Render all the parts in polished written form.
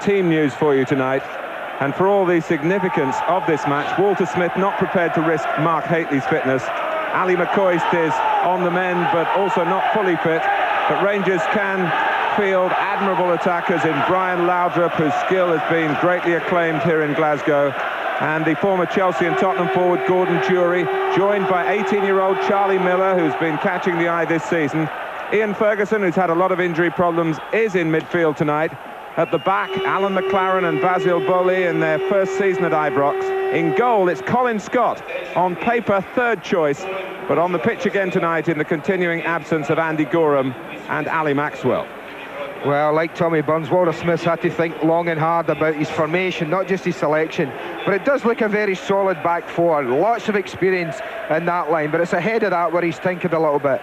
team news for you tonight. And for all the significance of this match, Walter Smith not prepared to risk Mark Hateley's fitness. Ali McCoist is on the mend, but also not fully fit. But Rangers can field admirable attackers in Brian Laudrup, whose skill has been greatly acclaimed here in Glasgow, and the former Chelsea and Tottenham forward Gordon Jury, joined by 18-year-old Charlie Miller, who's been catching the eye this season. Ian Ferguson, who's had a lot of injury problems, is in midfield tonight. At the back, Alan McLaren and Basil Bowley in their first season at Ibrox. In goal, it's Colin Scott, on paper third choice, but on the pitch again tonight in the continuing absence of Andy Gorham and Ali Maxwell. Well, like Tommy Burns, Walter Smith's had to think long and hard about his formation, not just his selection. But it does look a very solid back four. Lots of experience in that line, but it's ahead of that where he's thinking a little bit.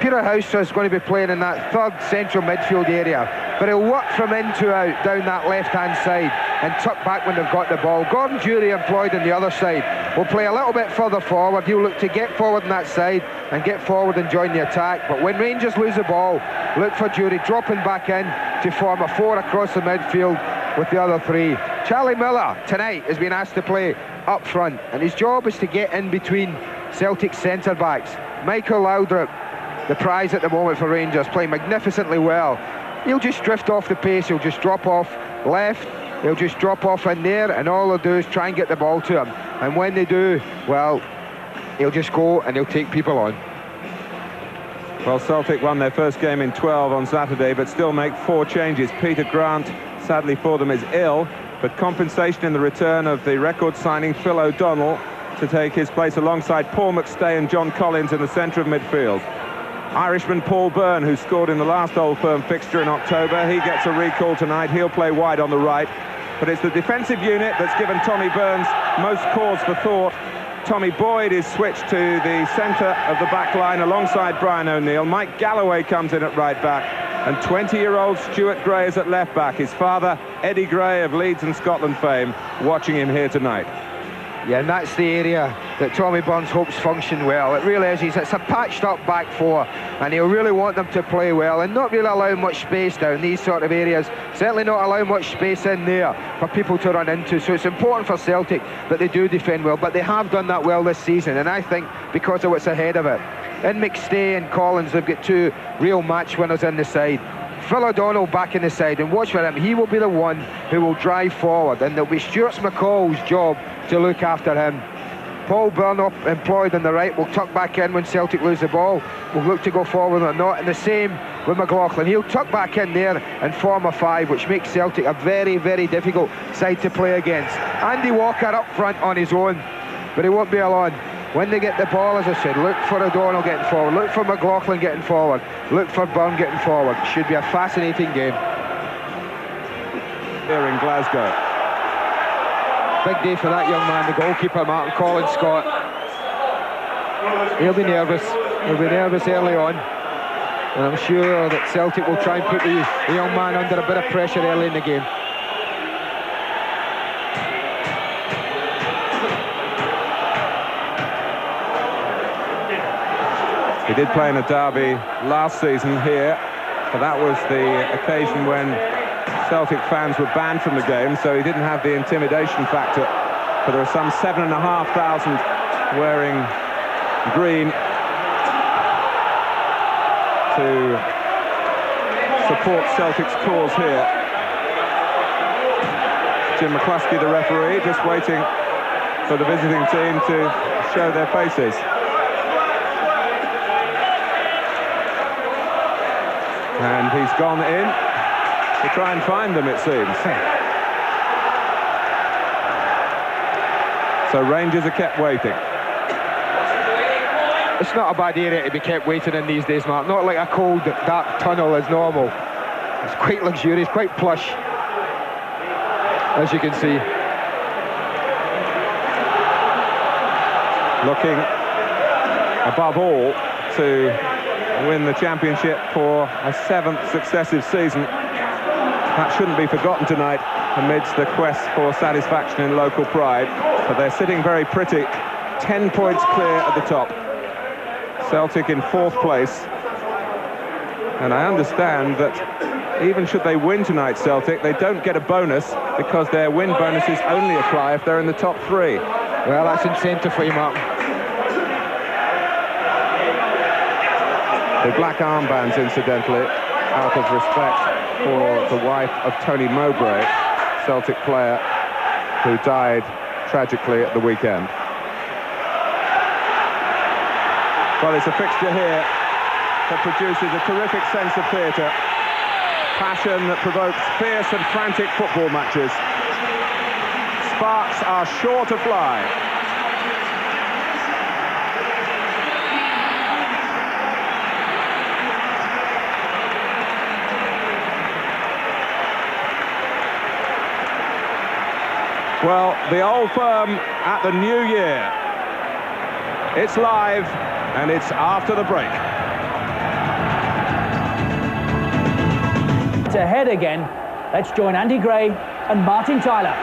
Peter Hauser is going to be playing in that third central midfield area, but he'll work from in to out down that left-hand side and tuck back when they've got the ball. Gordon Jury, employed on the other side, will play a little bit further forward. He'll look to get forward on that side and get forward and join the attack. But when Rangers lose the ball, look for Jury dropping back in to form a four across the midfield with the other three. Charlie Miller tonight has been asked to play up front, and his job is to get in between Celtic centre-backs. Michael Laudrup, the prize at the moment for Rangers, playing magnificently well. He'll just drift off the pace, he'll just drop off left, he'll just drop off in there, and all they'll do is try and get the ball to him. And when they do, well, he'll just go and he'll take people on. Well, Celtic won their first game in 12 on Saturday, but still make 4 changes. Peter Grant, sadly for them, is ill, but compensation in the return of the record signing Phil O'Donnell to take his place alongside Paul McStay and John Collins in the centre of midfield. Irishman Paul Byrne, who scored in the last Old Firm fixture in October, he gets a recall tonight. He'll play wide on the right. But it's the defensive unit that's given Tommy Burns most cause for thought. Tommy Boyd is switched to the centre of the back line alongside Brian O'Neill. Mike Galloway comes in at right back, and 20-year-old Stuart Gray is at left back. His father, Eddie Gray of Leeds and Scotland fame, watching him here tonight. Yeah, and that's the area that Tommy Burns hopes function well. It really is. It's a patched up back four, and he'll really want them to play well and not really allow much space down these sort of areas. Certainly not allow much space in there for people to run into. So it's important for Celtic that they do defend well, but they have done that well this season, and I think because of what's ahead of it. In McStay and Collins, they've got 2 real match winners in the side. Phil O'Donnell back in the side, and watch for him. He will be the one who will drive forward, and it'll be Stuart McCall's job to look after him. Paul Byrne, employed on the right, will tuck back in when Celtic lose the ball. Will look to go forward or not, and the same with McLaughlin. He'll tuck back in there and form a 5, which makes Celtic a very, very difficult side to play against. Andy Walker up front on his own, but he won't be alone. When they get the ball, as I said, look for O'Donnell getting forward, look for McLaughlin getting forward, look for Byrne getting forward. It should be a fascinating game. Here in Glasgow. Big day for that young man, the goalkeeper, Martin Colin Scott. He'll be nervous early on. And I'm sure that Celtic will try and put the young man under a bit of pressure early in the game. He did play in a derby last season here, but that was the occasion when Celtic fans were banned from the game, so he didn't have the intimidation factor. But there are some 7,500 wearing green to support Celtic's cause here. Jim McCluskey, the referee, just waiting for the visiting team to show their faces. And he's gone in to try and find them, it seems. So Rangers are kept waiting. It's not a bad area to be kept waiting in these days, Mark. Not like a cold, dark tunnel as normal. It's quite luxurious, quite plush, as you can see. Looking, above all, to win the championship for a 7th successive season. That shouldn't be forgotten tonight amidst the quest for satisfaction in local pride. But they're sitting very pretty, 10 points clear at the top. Celtic in 4th place. And I understand that even should they win tonight, Celtic, they don't get a bonus because their win bonuses only apply if they're in the top three. Well, that's incentive for you, Martin. The black armbands, incidentally, out of respect for the wife of Tony Mowbray, Celtic player who died tragically at the weekend. Well, it's a fixture here that produces a terrific sense of theatre, passion that provokes fierce and frantic football matches. Sparks are sure to fly. Well, the old firm at the new year. It's live and it's after the break. It's ahead again. Let's join Andy Gray and Martin Tyler.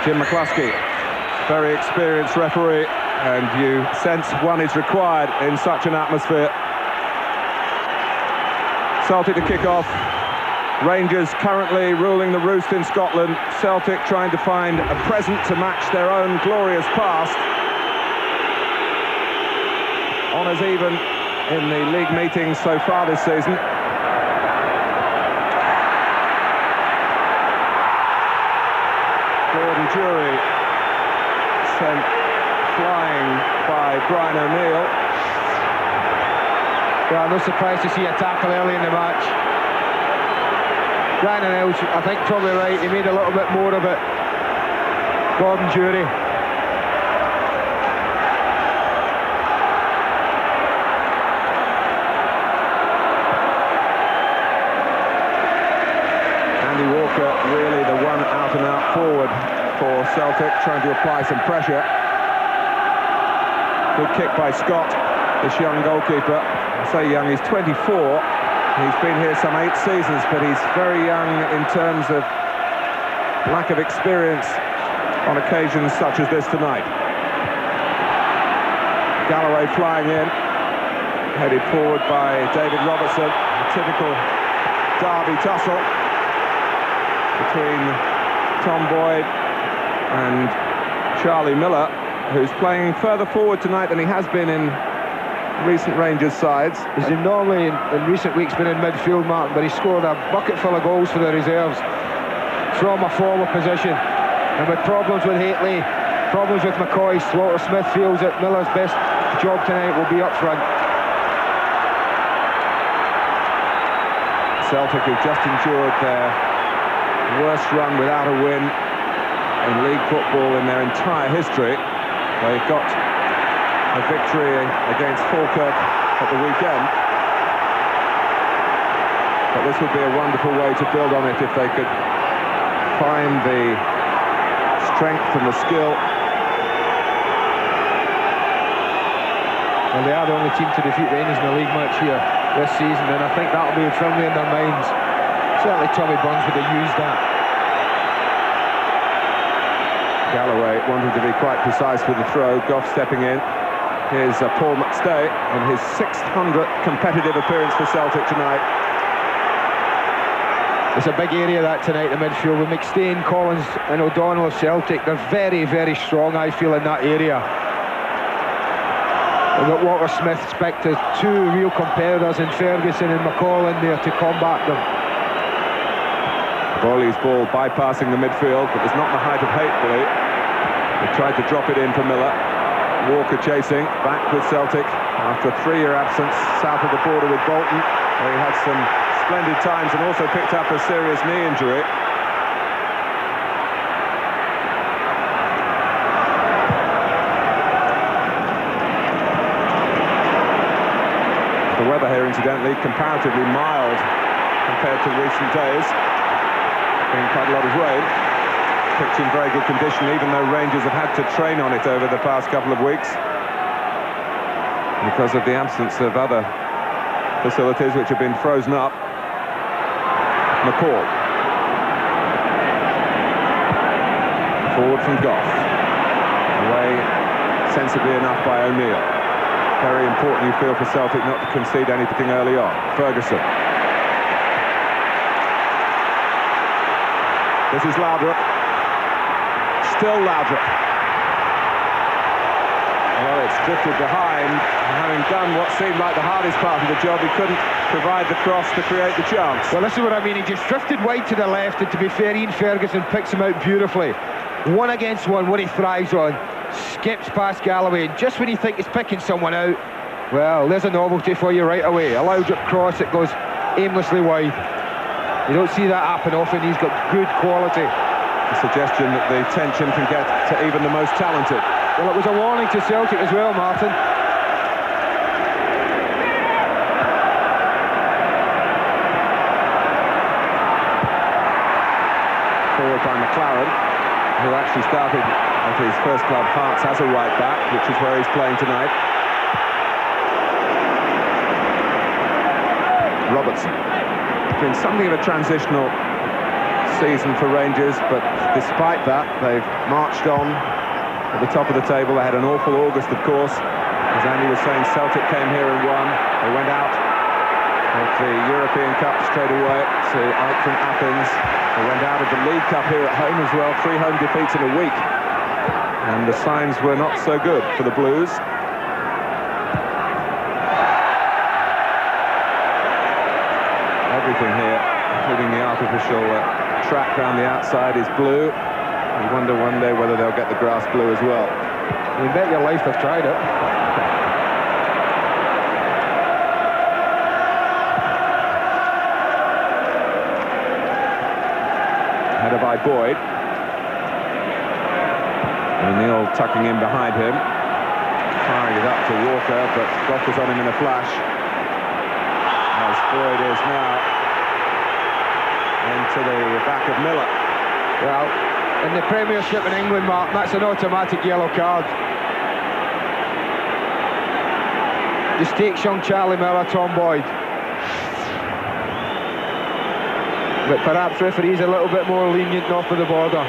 Jim McCluskey, very experienced referee, and you sense one is required in such an atmosphere. Celtic to kick off. Rangers currently ruling the roost in Scotland. Celtic trying to find a present to match their own glorious past. Honours even in the league meetings so far this season. Gordon Jury sent flying by Brian O'Neill. Well, no surprise to see a tackle early in the match. Brian O'Neill, I think, probably right. He made a little bit more of it. Gordon Jury. Andy Walker, really the one out-and-out forward for Celtic, trying to apply some pressure. Good kick by Scott, this young goalkeeper. I say young, he's 24. He's been here some 8 seasons, but he's very young in terms of lack of experience on occasions such as this tonight. Galloway flying in, headed forward by David Robertson. A typical derby tussle between Tom Boyd and Charlie Miller, who's playing further forward tonight than he has been in recent Rangers sides. He's normally in recent weeks been in midfield, Martin, but he scored a bucket full of goals for the reserves from a forward position. And with problems with Haitley, problems with McCoy, Slaughter Smith feels that Miller's best job tonight will be up front. Celtic have just endured their worst run without a win in league football in their entire history. They've got a victory against Falkirk at the weekend, but this would be a wonderful way to build on it if they could find the strength and the skill. Well, they are the only team to defeat Rangers in the league match here this season, and I think that'll be firmly in their minds. Certainly Tommy Burns would have used that. Galloway wanting to be quite precise with the throw. Goff stepping in. Here's Paul McStay in his 600th competitive appearance for Celtic tonight. It's a big area that tonight, the midfield, with McStay, Collins and O'Donnell of Celtic. They're very, very strong, I feel, in that area. We've got Walter Smith expected, 2 real competitors in Ferguson and McCall in there to combat them. Bowley's ball bypassing the midfield, but there's not the height of Haitley. They tried to drop it in for Miller. Walker chasing, back with Celtic after a 3-year absence south of the border with Bolton, where he had some splendid times and also picked up a serious knee injury. The weather here, incidentally, comparatively mild compared to recent days. Been quite a lot of rain. Pitch in very good condition, even though Rangers have had to train on it over the past couple of weeks because of the absence of other facilities which have been frozen up. McCall. Forward from Goff. Away sensibly enough by O'Neill. Very important, you feel, for Celtic not to concede anything early on. Ferguson. This is Laudrup. Still Laudrup. Well, it's drifted behind. Having done what seemed like the hardest part of the job, he couldn't provide the cross to create the chance. Well, this is what I mean. He just drifted wide to the left, and to be fair, Ian Ferguson picks him out beautifully. One against one, what he thrives on. Skips past Galloway, and just when you think he's picking someone out, well, there's a novelty for you right away. A Laudrup cross, it goes aimlessly wide. You don't see that happen often. He's got good quality. A suggestion that the tension can get to even the most talented. Well, it was a warning to Celtic as well, Martin. Forward by McLaren, who actually started at his first club Hearts as a right back, which is where he's playing tonight. Robertson. It's been something of a transitional season for Rangers, but despite that, they've marched on at the top of the table. They had an awful August, of course. As Andy was saying, Celtic came here and won. They went out of the European Cup straight away to from Athens. They went out of the League Cup here at home as well, 3 home defeats in a week. And the signs were not so good for the Blues. Everything here, including the artificial track around the outside, is blue. You wonder one day whether they'll get the grass blue as well. You bet your life they've tried it. Header by Boyd. O'Neill tucking in behind him. Firing it up to Walker, but Goff was on him in a flash. As Boyd is now into the back of Miller. Well, in the Premiership in England, Mark, that's an automatic yellow card. Just takes young Charlie Miller, Tom Boyd. But perhaps referees a little bit more lenient north of the border.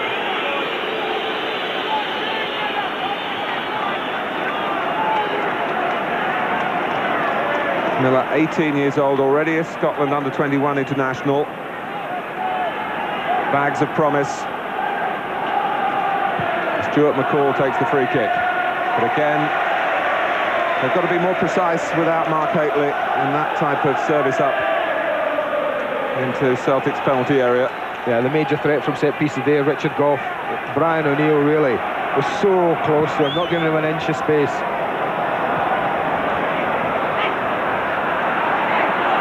Miller, 18 years old, already a Scotland under-21 international. Bags of promise. Stuart McCall takes the free kick. But again, they've got to be more precise without Mark Hateley and that type of service up into Celtic's penalty area. Yeah, the major threat from set pieces there, Richard Goff. Brian O'Neill really was so close to him, not giving him an inch of space.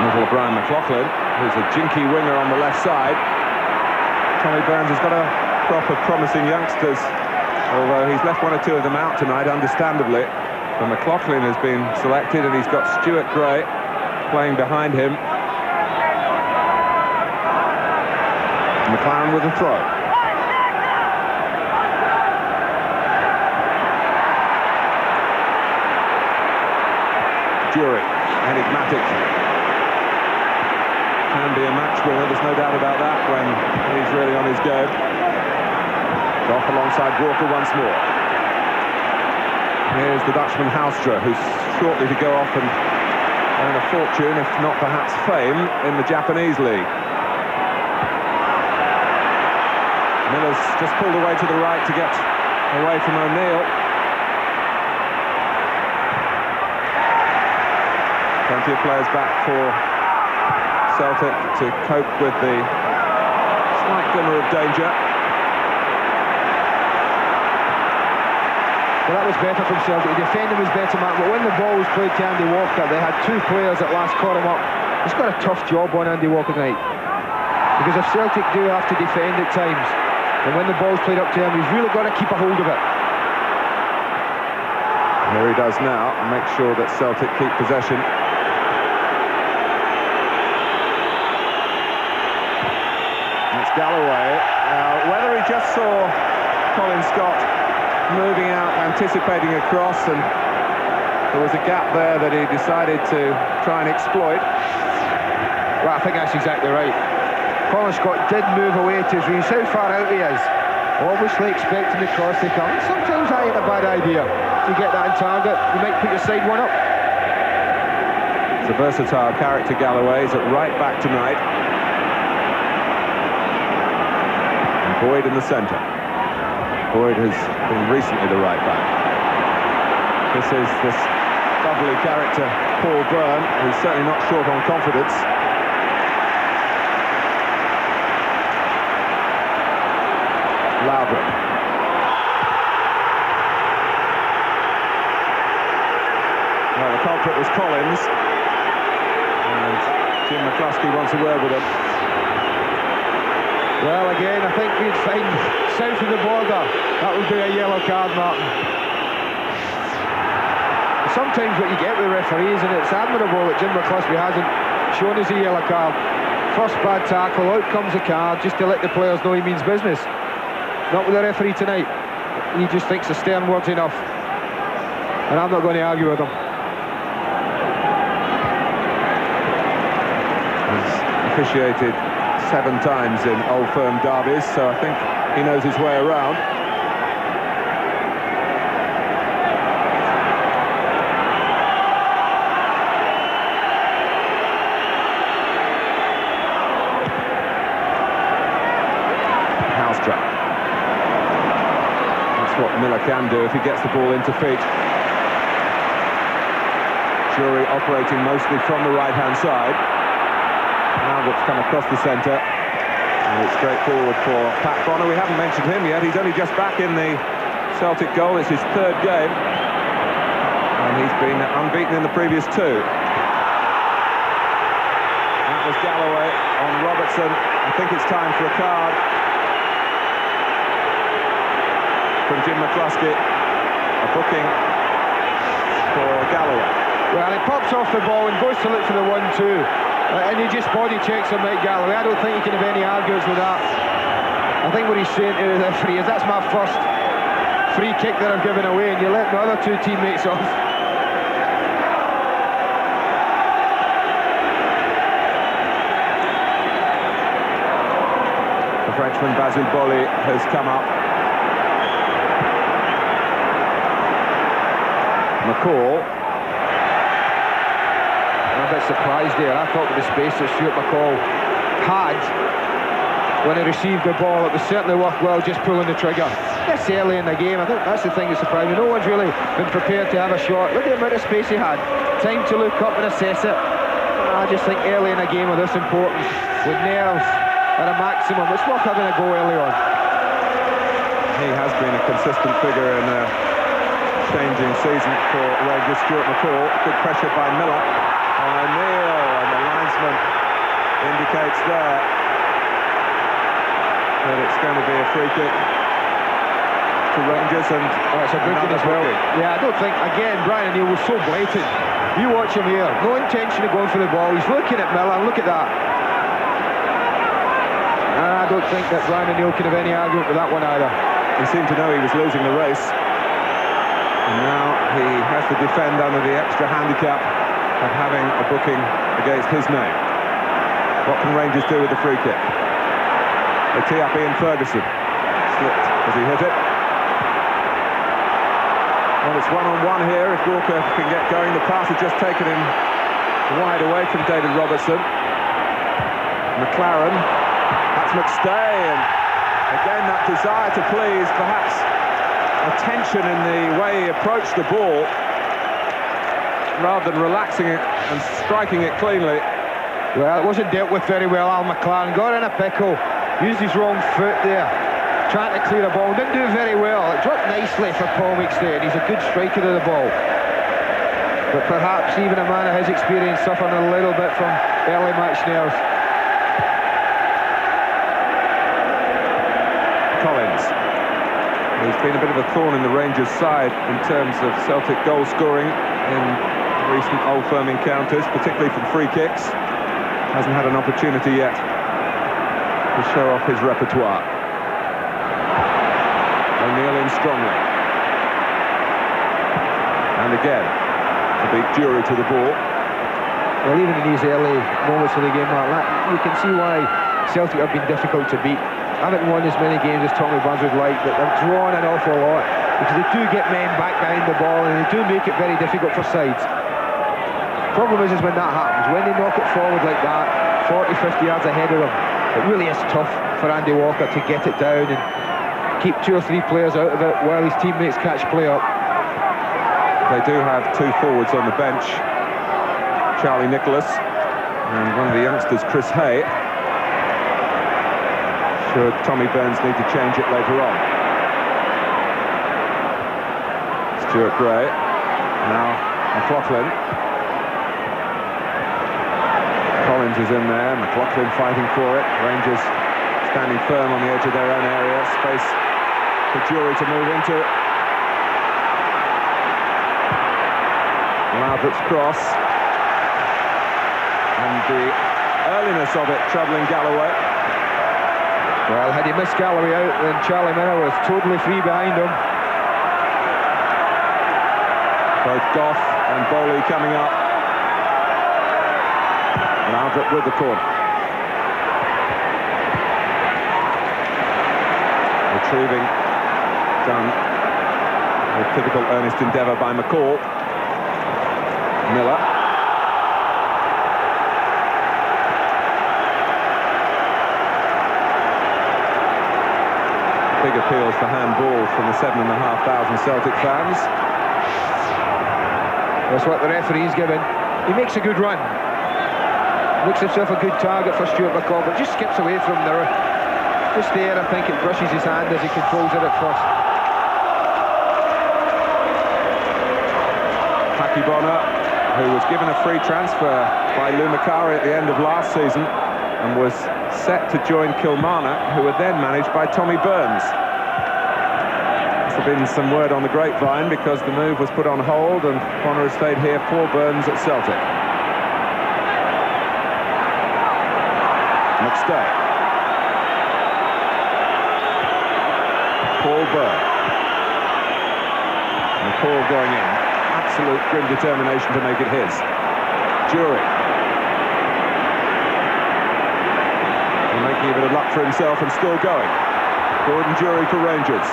Little Brian McLaughlin, who's a jinky winger on the left side. Tommy Burns has got a crop of promising youngsters, although he's left 1 or 2 of them out tonight, understandably. But McLaughlin has been selected, and he's got Stuart Gray playing behind him. McLaren with a throw. Jury, enigmatic. Can be a match winner, there's no doubt about that when he's really on his go. Off alongside Walker once more. Here's the Dutchman Houstra, who's shortly to go off and earn a fortune, if not perhaps fame, in the Japanese league. Miller's just pulled away to the right to get away from O'Neill. Plenty of players back for Celtic to cope with the slight glimmer of danger. Well, that was better from Celtic. The defending was better, Mark, but when the ball was played to Andy Walker, they had 2 players at last caught him up. He's got a tough job on Andy Walker tonight, because if Celtic do have to defend at times, and when the ball's played up to him, he's really got to keep a hold of it. Here he does now, and make sure that Celtic keep possession. It's Galloway. Whether he just saw Colin Scott moving out, anticipating a cross, and there was a gap there that he decided to try and exploit. Well, I think that's exactly right. Colin Scott did move away to his reach. How far out he is. Obviously expecting the cross to come. Sometimes that ain't a bad idea. If you get that in target, you might put your side one up. It's a versatile character, Galloway. He's at right back tonight. And Boyd in the centre. Boyd has been recently the right back. This is this bubbly character, Paul Byrne, who's certainly not short on confidence. Loudon. Well, the culprit was Collins, and Jim McCluskey wants a word with him. Well, again, I think we'd find south of the border, that would be a yellow card, Martin. Sometimes what you get with referees, and it's admirable that Jim McCluskey hasn't shown us a yellow card. First bad tackle, out comes a card, just to let the players know he means business. Not with the referee tonight. He just thinks a stern word's enough. And I'm not going to argue with him. He's officiated 7 times in Old Firm derbies, so I think he knows his way around. Hallström. That's what Miller can do if he gets the ball into feet. Jury operating mostly from the right-hand side. Albert's come across the centre, and it's straight forward for Pat Bonner. We haven't mentioned him yet. He's only just back in the Celtic goal. It's his 3rd game, and he's been unbeaten in the previous 2. That was Galloway on Robertson. I think it's time for a card from Jim McCluskey. A booking for Galloway. Well, he pops off the ball and goes to look for the 1-2. And he just body checks him, Mike Galloway. I don't think he can have any arguments with that. I think what he's saying to the referee is, that's my first free kick that I've given away, and you let my other 2 teammates off. The Frenchman Basile Boli has come up. McCall. I'm a bit surprised there. I thought with the space that Stuart McCall had when he received the ball, it was certainly worthwhile just pulling the trigger this early in the game. I think that's the thing that surprised me. No one's really been prepared to have a shot. Look at the amount of space he had, time to look up and assess it. I just think early in a game of this importance, with nerves at a maximum, it's worth having a go early on. He has been a consistent figure in a changing season for Rangers. Stuart McCall, good pressure by Miller. O'Neill, and the linesman indicates there that it's going to be a free kick to Rangers, and it's a booking as well. Yeah, I don't think, again, Brian O'Neill was so blatant. You watch him here, no intention of going for the ball. He's looking at Miller, look at that. And I don't think that Brian O'Neill can have any argument with that one either. He seemed to know he was losing the race, and now he has to defend under the extra handicap of having a booking against his name. What can Rangers do with the free kick? They tee up Ian Ferguson. Slipped as he hit it. Well, it's 1-on-1 here. If Walker can get going, the pass has just taken him wide away from David Robertson. McLaren. That's McStay, and again that desire to please, perhaps a tension in the way he approached the ball, rather than relaxing it and striking it cleanly. Well, it wasn't dealt with very well. Al McLaren got in a pickle, used his wrong foot there, trying to clear a ball, didn't do it very well. It dropped nicely for Paul McStay, and he's a good striker of the ball. But perhaps even a man of his experience suffering a little bit from early match nerves. Collins. He's been a bit of a thorn in the Rangers' side in terms of Celtic goal scoring in recent Old Firm encounters, particularly from free kicks. Hasn't had an opportunity yet to show off his repertoire. O'Neill in strongly. And again, to beat Jury to the ball. Well, even in these early moments of the game, Mark, you can see why Celtic have been difficult to beat. Haven't won as many games as Tommy Burns would like, but they've drawn an awful lot because they do get men back behind the ball, and they do make it very difficult for sides. Problem is when that happens, when they knock it forward like that, 40, 50 yards ahead of them, It really is tough for Andy Walker to get it down and keep 2 or 3 players out of it while his teammates catch play up. They do have 2 forwards on the bench, Charlie Nicholas and one of the youngsters, Chris Hay, should Tommy Burns need to change it later on. Stuart Gray, now McLaughlin. Collins is in there, McLaughlin fighting for it. Rangers standing firm on the edge of their own area. Space for Jury to move into. Lardrop's cross. And the earliness of it troubling Galloway. Well, had he missed Galloway out, then Charlie Miller was totally free behind him. Both Goff and Bowley coming up. Lardrop with the corner. Retrieving done with typical earnest endeavour by McCall. Miller. Big appeals for handball from the 7,500 Celtic fans. That's what the referee's given. He makes a good run. Looks himself a good target for Stuart McCall, but just skips away from there. Just there, I think it brushes his hand as he controls it at first. Taki Bonner, who was given a free transfer by Lou Macari at the end of last season and was set to join Kilmarnock, who were then managed by Tommy Burns. There's been some word on the grapevine because the move was put on hold and Bonner has stayed here for Burns at Celtic. McStay. Paul Byrne. And Paul going in. Absolute grim determination to make it his. Jury. And making a bit of luck for himself and still going. Gordon Jury for Rangers.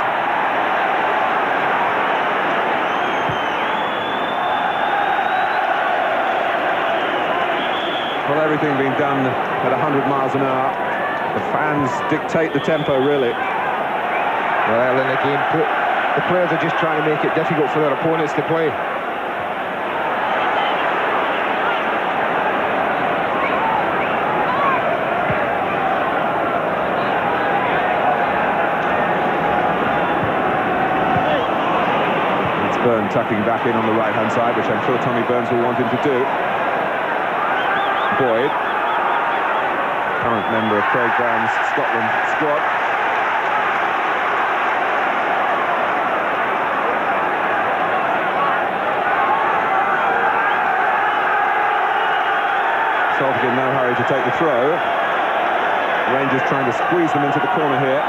Well, everything being done at 100 miles an hour. The fans dictate the tempo, really. Well, in the game, the players are just trying to make it difficult for their opponents to play. It's Byrne tucking back in on the right-hand side, which I'm sure Tommy Burns will want him to do. Boyd, current member of Craig Brown's Scotland squad. Celtic in no hurry to take the throw. Rangers trying to squeeze them into the corner here.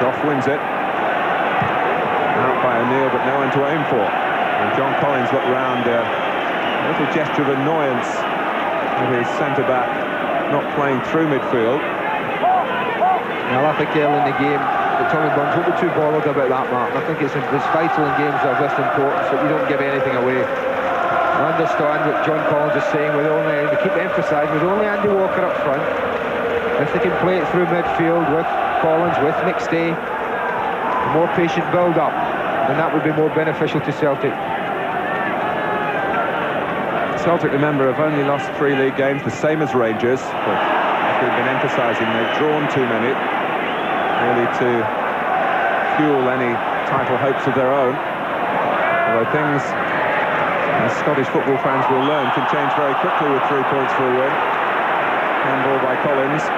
Goff wins it. Out by O'Neill, but no one to aim for. And John Collins looked round. A little gesture of annoyance with his centre-back not playing through midfield. Well, I think early in the game that Tommy Burns won't be too bothered about that, Martin. I think it's vital in games of this importance that you don't give anything away. I understand what John Collins is saying, we keep emphasising with only Andy Walker up front. If they can play it through midfield with Collins, with McStay, a more patient build-up, and that would be more beneficial to Celtic. Celtic, remember, have only lost 3 league games, the same as Rangers, but as we've been emphasising, they've drawn too many, really to fuel any title hopes of their own. Although things, as Scottish football fans will learn, can change very quickly with 3 points for a win. Handball by Collins.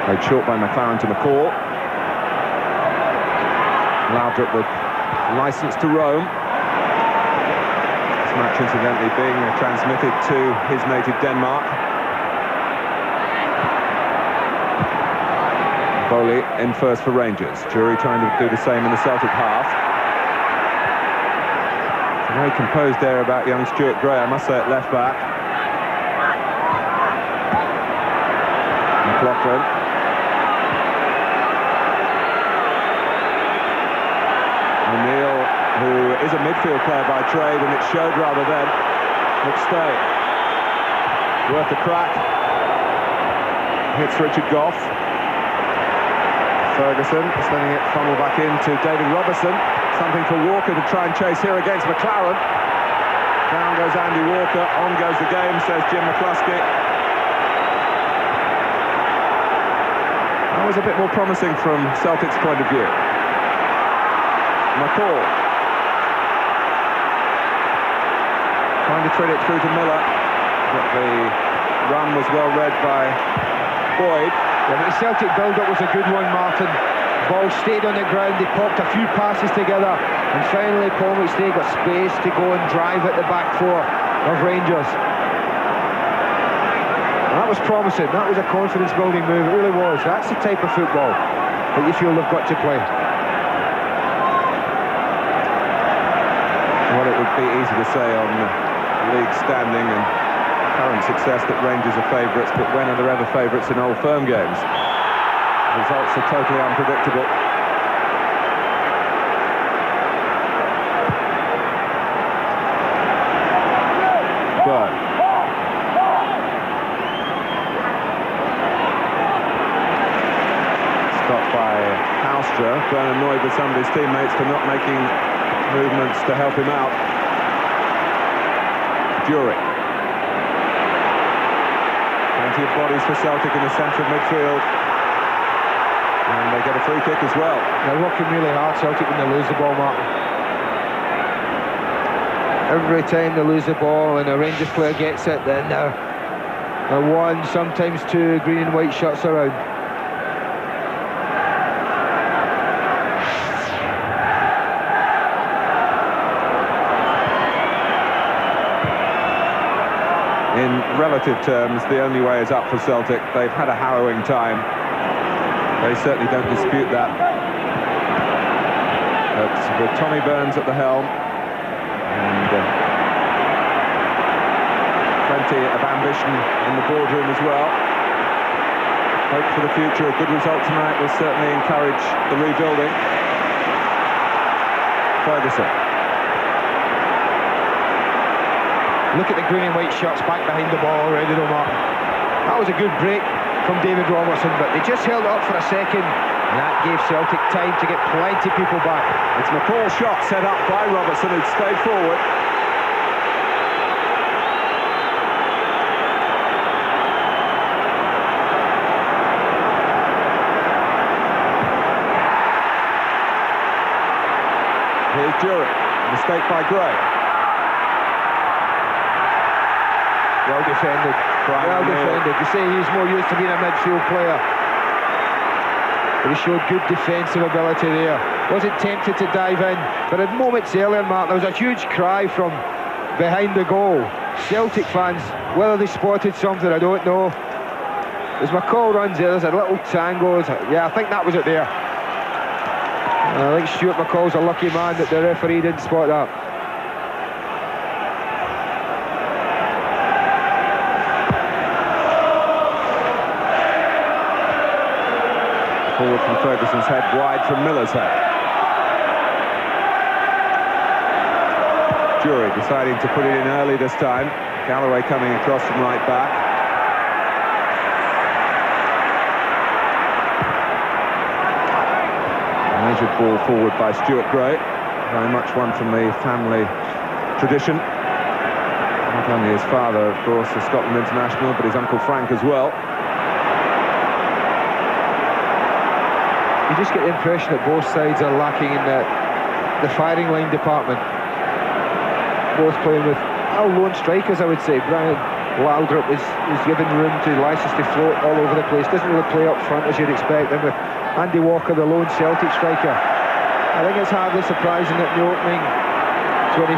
Played short by McLaren to McCall. Lardrop with licence to roam. This match, incidentally, being transmitted to his native Denmark. Bowley in first for Rangers. Jury trying to do the same in the Celtic half. Very composed there about young Stuart Gray, I must say, at left back. discipline. O'Neill, who is a midfield player by trade, and it showed rather then. McStay, worth the crack. Hits Richard Goff. Ferguson is letting it funnel back into David Robertson. Something for Walker to try and chase here against McLaren. Down goes Andy Walker, on goes the game, says Jim McCluskey. That was a bit more promising from Celtic's point of view. McCall. Trying to thread it through to Miller. But the run was well read by Boyd. Yeah, but the Celtic build-up was a good one, Martin. Ball stayed on the ground, they popped a few passes together, and finally Paul McStay got space to go and drive at the back four of Rangers. And that was promising, that was a confidence-building move, it really was. That's the type of football that you feel they've got to play. Well, it would be easy to say on league standing and current success that Rangers are favourites, but when are there ever favourites in Old Firm games? Results are totally unpredictable. Burn. Stopped by Houstra. Burn annoyed with some of his teammates for not making movements to help him out. Jury. Plenty of bodies for Celtic in the centre of midfield. And they get a free kick as well. They're working really hard, Celtic, when they lose the ball, Martin. Every time they lose the ball and a Rangers player gets it, then they're one, sometimes two green and white shirts around. In relative terms, the only way is up for Celtic. They've had a harrowing time. They certainly don't dispute that. But with Tommy Burns at the helm, and plenty of ambition in the boardroom as well. Hope for the future. A good result tonight will certainly encourage the rebuilding. Ferguson. Look at the green and white shirts back behind the ball already, though, Martin. That was a good break from David Robertson, but they just held it up for a second, and that gave Celtic time to get plenty of people back. It's McCall's shot set up by Robertson, who'd stayed forward. Here's Jury. Mistake by Gray. Well defended. Well defended. You say he's more used to being a midfield player, but he showed good defensive ability there. Wasn't tempted to dive in, but at moments earlier, Mark, there was a huge cry from behind the goal. Celtic fans, whether they spotted something, I don't know. As McCall runs there, there's a little tango. Yeah, I think that was it there. I think Stuart McCall's a lucky man that the referee didn't spot that. Forward from Ferguson's head, wide from Miller's head. Jury deciding to put it in early this time. Galloway coming across from right back. Measured ball forward by Stuart Gray. Very much one from the family tradition. Not only his father, of course, the Scotland international, but his Uncle Frank as well. You just get the impression that both sides are lacking in the firing line department. Both playing with lone strikers, I would say. Brian Laudrup is given room to license to float all over the place. Doesn't really play up front as you'd expect. And with Andy Walker, the lone Celtic striker, I think it's hardly surprising that the opening 23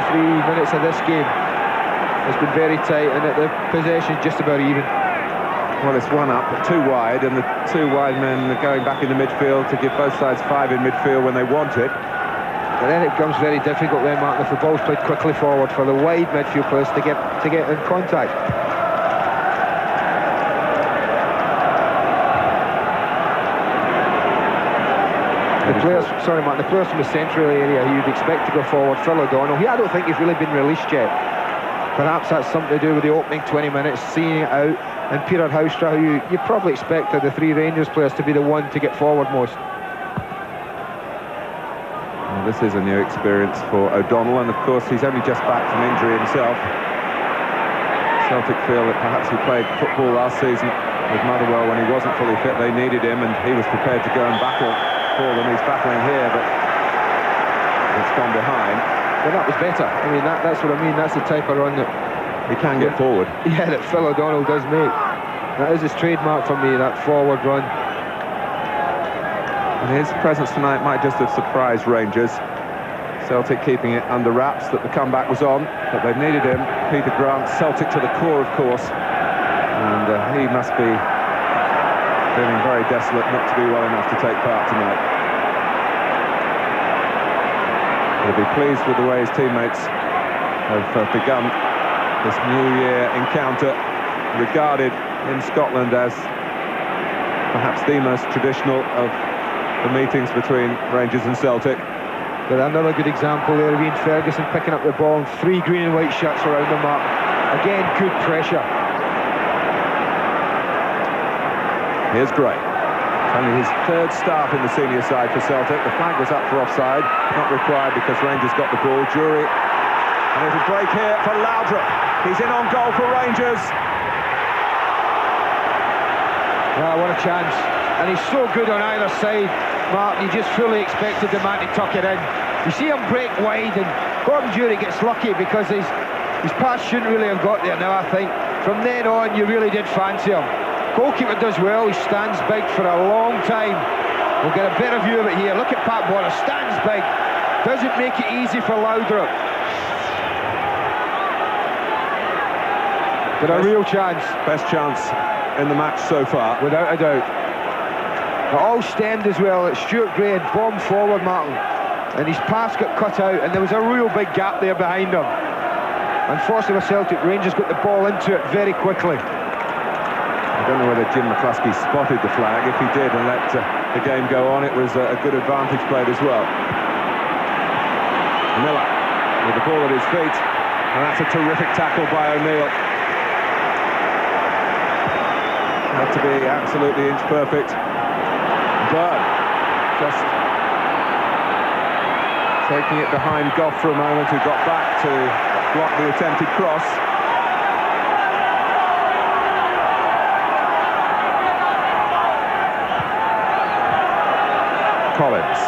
minutes of this game has been very tight and that the possession is just about even. Well, it's one up, but two wide, and the two wide men are going back into midfield to give both sides five in midfield when they want it. And then it becomes very difficult then, Martin, if the ball's played quickly forward for the wide midfield players to get in contact. The players, sorry Martin, the players from the central area who you'd expect to go forward, Phil O'Donnell, I don't think he's really been released yet. Perhaps that's something to do with the opening 20 minutes, seeing it out. And Peter Houstra, who you probably expected the three Rangers players to be the one to get forward most. Well, this is a new experience for O'Donnell, and of course he's only just back from injury himself. Celtic feel that perhaps he played football last season with Motherwell when he wasn't fully fit. They needed him and he was prepared to go and battle for them. He's battling here, but it's gone behind. Well, that was better. I mean, that's what I mean. That's the type of run that he can get forward. Yeah, that Phil O'Donnell does make. That is his trademark for me, that forward run. And his presence tonight might just have surprised Rangers. Celtic keeping it under wraps that the comeback was on, but they needed him. Peter Grant, Celtic to the core, of course. And he must be feeling very desolate not to be well enough to take part tonight. He'll be pleased with the way his teammates have begun this New Year encounter, regarded in Scotland as perhaps the most traditional of the meetings between Rangers and Celtic. But another good example there, Ian Ferguson picking up the ball, and three green and white shirts around the mark. Again, good pressure. Here's Gray. Only his third start in the senior side for Celtic. The flag was up for offside, not required because Rangers got the ball. Jury, and there's a break here for Laudrup. He's in on goal for Rangers. Ah, what a chance. And he's so good on either side, Mark. You just fully expected the man to tuck it in. You see him break wide, and Gordon Jury gets lucky because his pass shouldn't really have got there now, I think. From then on, you really did fancy him. Goalkeeper does well, he stands big for a long time. We'll get a better view of it here. Look at Pat Bonner, stands big. Doesn't make it easy for Laudrup. But a real chance. Best chance in the match so far. Without a doubt. But all stemmed as well. Stuart Gray had bombed forward, Martin, and his pass got cut out, and there was a real big gap there behind him. Unfortunately for Celtic, Rangers got the ball into it very quickly. I don't know whether Jim McCluskey spotted the flag. If he did and let the game go on, it was a good advantage played as well. Miller with the ball at his feet, and that's a terrific tackle by O'Neill. Had to be absolutely inch perfect. Byrne just taking it behind Goff for a moment, who got back to block the attempted cross. Collins.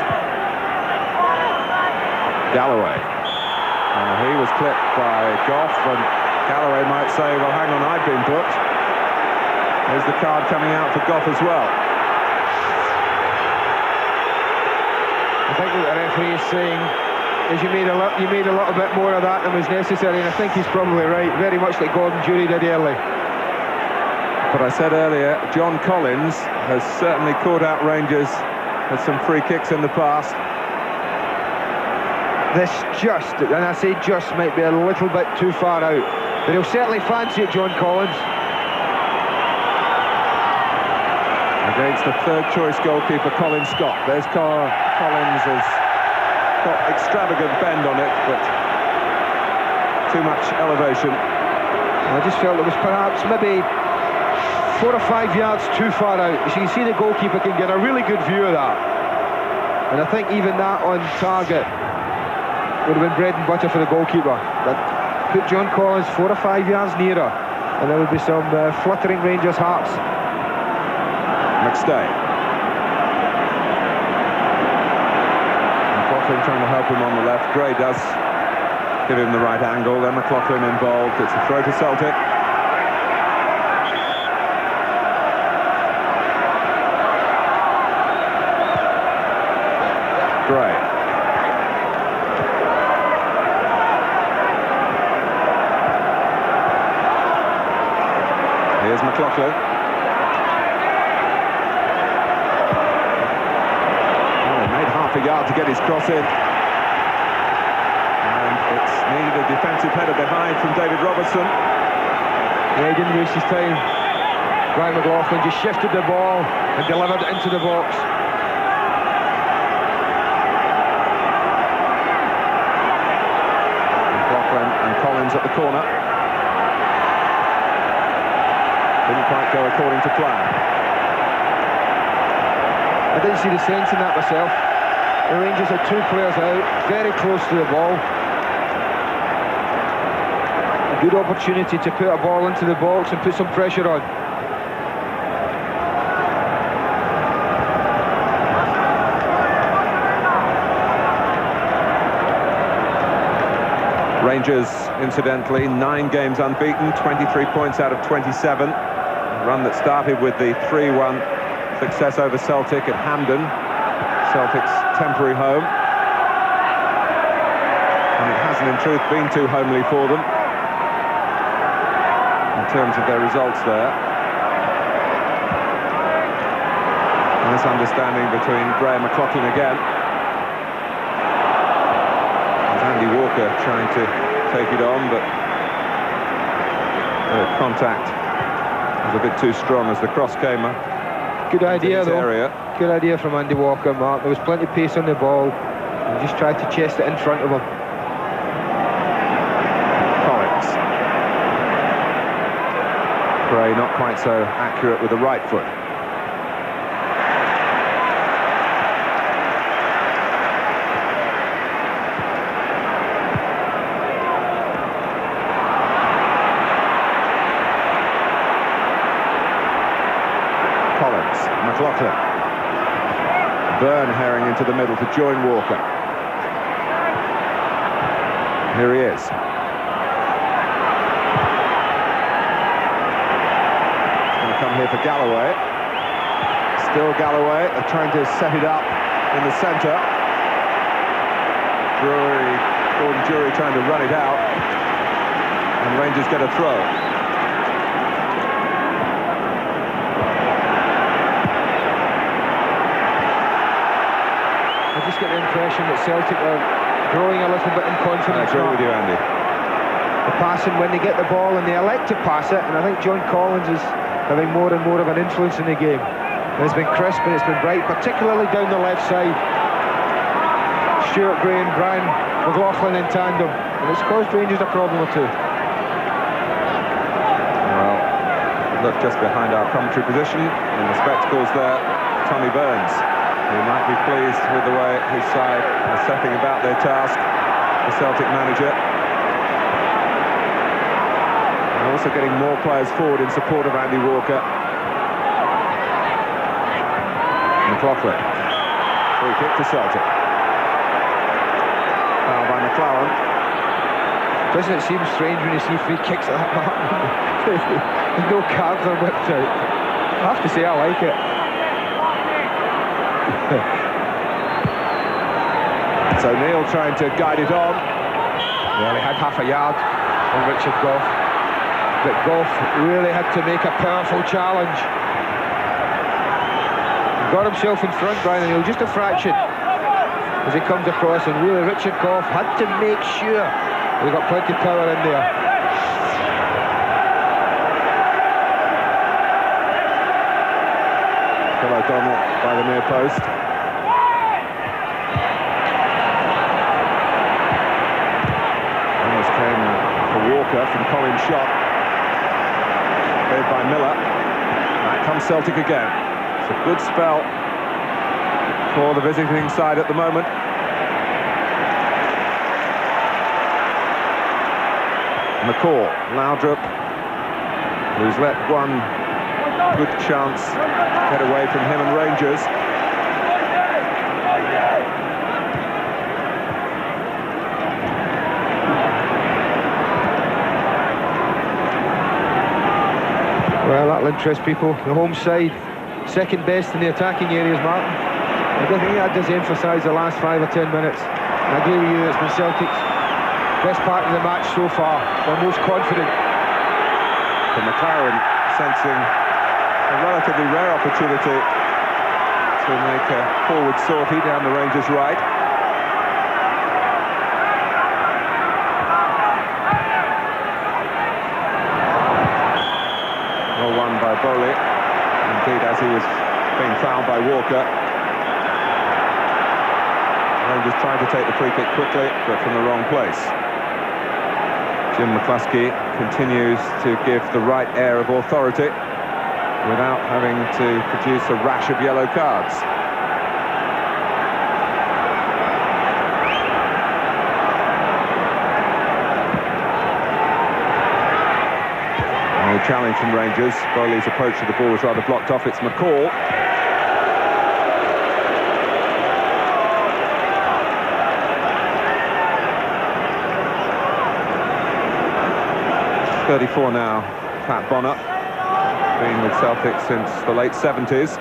Galloway. He was clipped by Goff, and Galloway might say, well, hang on, I've been booked. There's the card coming out for Goff as well. I think what the referee is saying is you made a little bit more of that than was necessary, and I think he's probably right, very much like Gordon Jury did early. But I said earlier, John Collins has certainly caught out Rangers with some free kicks in the past. This just, and I say just, might be a little bit too far out, but he'll certainly fancy it, John Collins. Against the third choice goalkeeper, Colin Scott. There's Collins has got extravagant bend on it, but too much elevation. I just felt it was perhaps maybe 4 or 5 yards too far out. As you can see, the goalkeeper can get a really good view of that. And I think even that on target would have been bread and butter for the goalkeeper. But put John Collins 4 or 5 yards nearer, and there would be some fluttering Rangers' hearts. McStay. McLaughlin trying to help him on the left. Gray does give him the right angle. Then McLaughlin involved. It's a throw to Celtic. Gray. Here's McLaughlin. A yard to get his cross in, and it's needed a defensive header behind from David Robertson. Yeah, he didn't waste his time. Brian McLaughlin just shifted the ball and delivered it into the box. didn't quite go according to plan. I didn't see the sense in that myself. The Rangers had two players out, very close to the ball. A good opportunity to put a ball into the box and put some pressure on. Rangers, incidentally, 9 games unbeaten, 23 points out of 27. A run that started with the 3-1 success over Celtic at Hampden, Celtic's temporary home. And it hasn't, in truth, been too homely for them in terms of their results there. A misunderstanding between Gray and McLaughlin again. Andy Walker trying to take it on, but the contact was a bit too strong as the cross came up. Good idea, though. Area. Good idea from Andy Walker, Mark. There was plenty of pace on the ball. He just tried to chest it in front of him. Collins. Gray not quite so accurate with the right foot. McLaughlin. Byrne herring into the middle to join Walker. Here he is. He's going to come here for Galloway. Still Galloway. They're trying to set it up in the centre. Gordon Drury trying to run it out. And Rangers get a throw. I just get the impression that Celtic are growing a little bit in confidence. I agree with you, Andy. The passing, when they get the ball and they elect to pass it, and I think John Collins is having more and more of an influence in the game. And it's been crisp and it's been bright, particularly down the left side. Stuart Gray and Brian McLaughlin in tandem, and it's caused Rangers a problem or two. Well, look just behind our commentary position, in the spectacles there, Tommy Burns. He might be pleased with the way his side are setting about their task, the Celtic manager. And also getting more players forward in support of Andy Walker. McLaughlin. Free kick to Celtic. Foul by McLaren. Doesn't it seem strange when you see free kicks like that, Mark? There's no cards are whipped out. I have to say I like it. So Neil trying to guide it on. Well, he had half a yard on Richard Gough, but Gough really had to make a powerful challenge. He got himself in front, Brian O'Neill, just a fraction as he comes across, and really Richard Gough had to make sure he got plenty of power in there. Phil O'Donnell by the near post. Almost came for Walker from Colin's shot. Played by Miller. Back comes Celtic again. It's a good spell for the visiting side at the moment. McCall, Laudrup, who's let one good chance get away from him and Rangers. Well, that'll interest people. The home side, second best in the attacking areas, Martin. I don't think that does emphasise the last 5 or 10 minutes. I agree with you, it's been Celtic's best part of the match so far. They're most confident. For McLaren, sensing a relatively rare opportunity to make a forward sortie down the Rangers' right. Well won by Bowley. Indeed, as he was being fouled by Walker. Rangers trying to take the free kick quickly, but from the wrong place. Jim McCluskey continues to give the right air of authority. without having to produce a rash of yellow cards. A challenge from Rangers. Bowley's approach to the ball was rather blocked off. It's McCall. ...34 now, Pat Bonner, been with Celtic since the late 70s.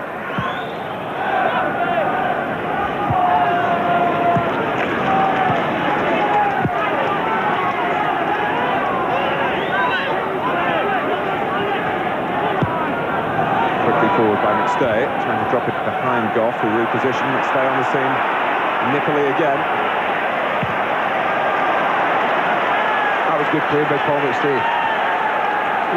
Forward by McStay, trying to drop it behind Goff, who repositioned. McStay on the scene, nippily again. That was good play by Paul McStay.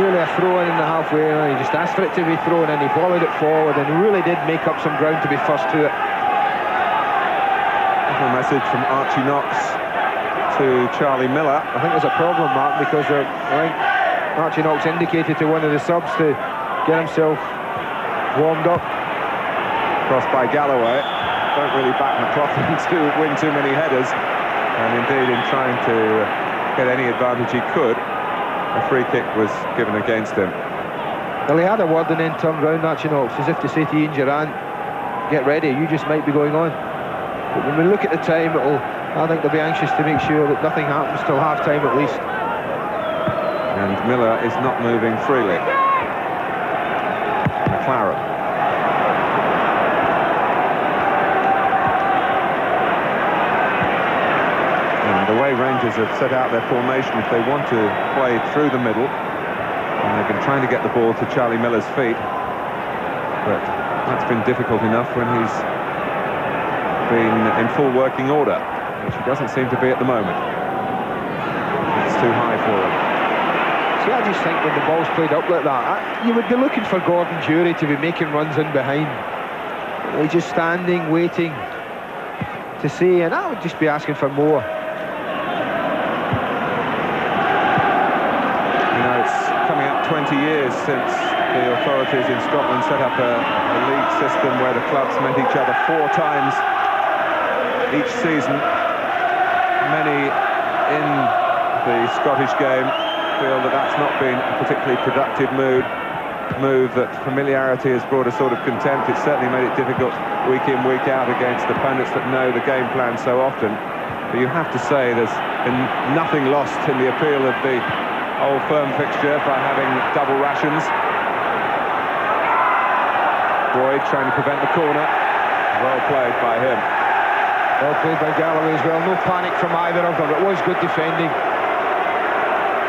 Really a throw in the halfway line. He just asked for it to be thrown in. He volleyed it forward and really did make up some ground to be first to it. A message from Archie Knox to Charlie Miller. I think there's a problem, Mark, because I think Archie Knox indicated to one of the subs to get himself warmed up. Crossed by Galloway. Don't really back McLaughlin to win too many headers, and indeed in trying to get any advantage he could, a free kick was given against him. Well, he had a word and then turned round, Archie Knox, as if to say to Ian Durrant, get ready, you just might be going on. But when we look at the time, I think they'll be anxious to make sure that nothing happens till half-time at least. And Miller is not moving freely. McLaren. And the way Rangers have set out their formation, if they want to play through the middle, and they've been trying to get the ball to Charlie Miller's feet, but that's been difficult enough when he's been in full working order, which he doesn't seem to be at the moment. It's too high for him. See, I just think when the ball's played up like that, you would be looking for Gordon Jury to be making runs in behind. He's just standing, waiting to see, and I would just be asking for more. You know, it's coming up 20 years since the authorities in Scotland set up a league system where the clubs met each other 4 times each season. Many in the Scottish game feel that that's not been a particularly productive move, that familiarity has brought a sort of contempt. It's certainly made it difficult week in, week out against opponents that know the game plan so often. But you have to say there's been nothing lost in the appeal of the old firm fixture by having double rations. Boyd trying to prevent the corner. Well played by him. Well played by Galloway as well. No panic from either of them. It was good defending.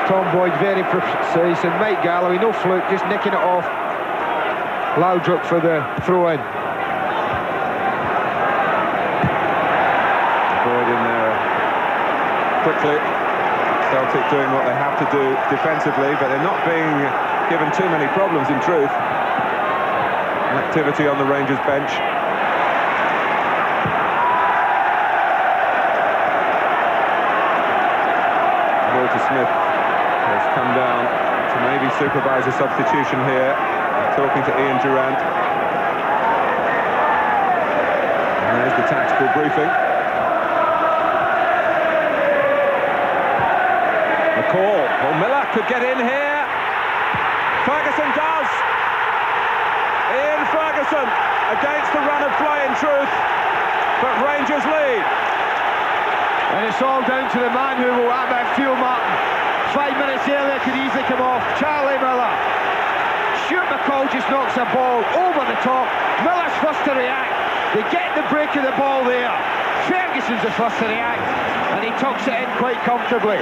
Tom Boyd very precise, and Mike Galloway, no fluke, just nicking it off. Laudrup for the throw-in. Boyd in there quickly. Celtic doing what they have to do defensively, but they're not being given too many problems in truth. Activity on the Rangers bench. Walter Smith has come down to maybe supervise a substitution here, talking to Ian Durrant. And there's the tactical briefing. McCall. Well, Miller could get in here. Ferguson does. Ian Ferguson against the run of play in truth, but Rangers lead. And it's all down to the man who will at midfield, Martin. 5 minutes earlier could easily come off. Charlie Miller. Stuart McCall just knocks a ball over the top. Miller's first to react. They get the break of the ball there. Ferguson's the first to react, and he tucks it in quite comfortably.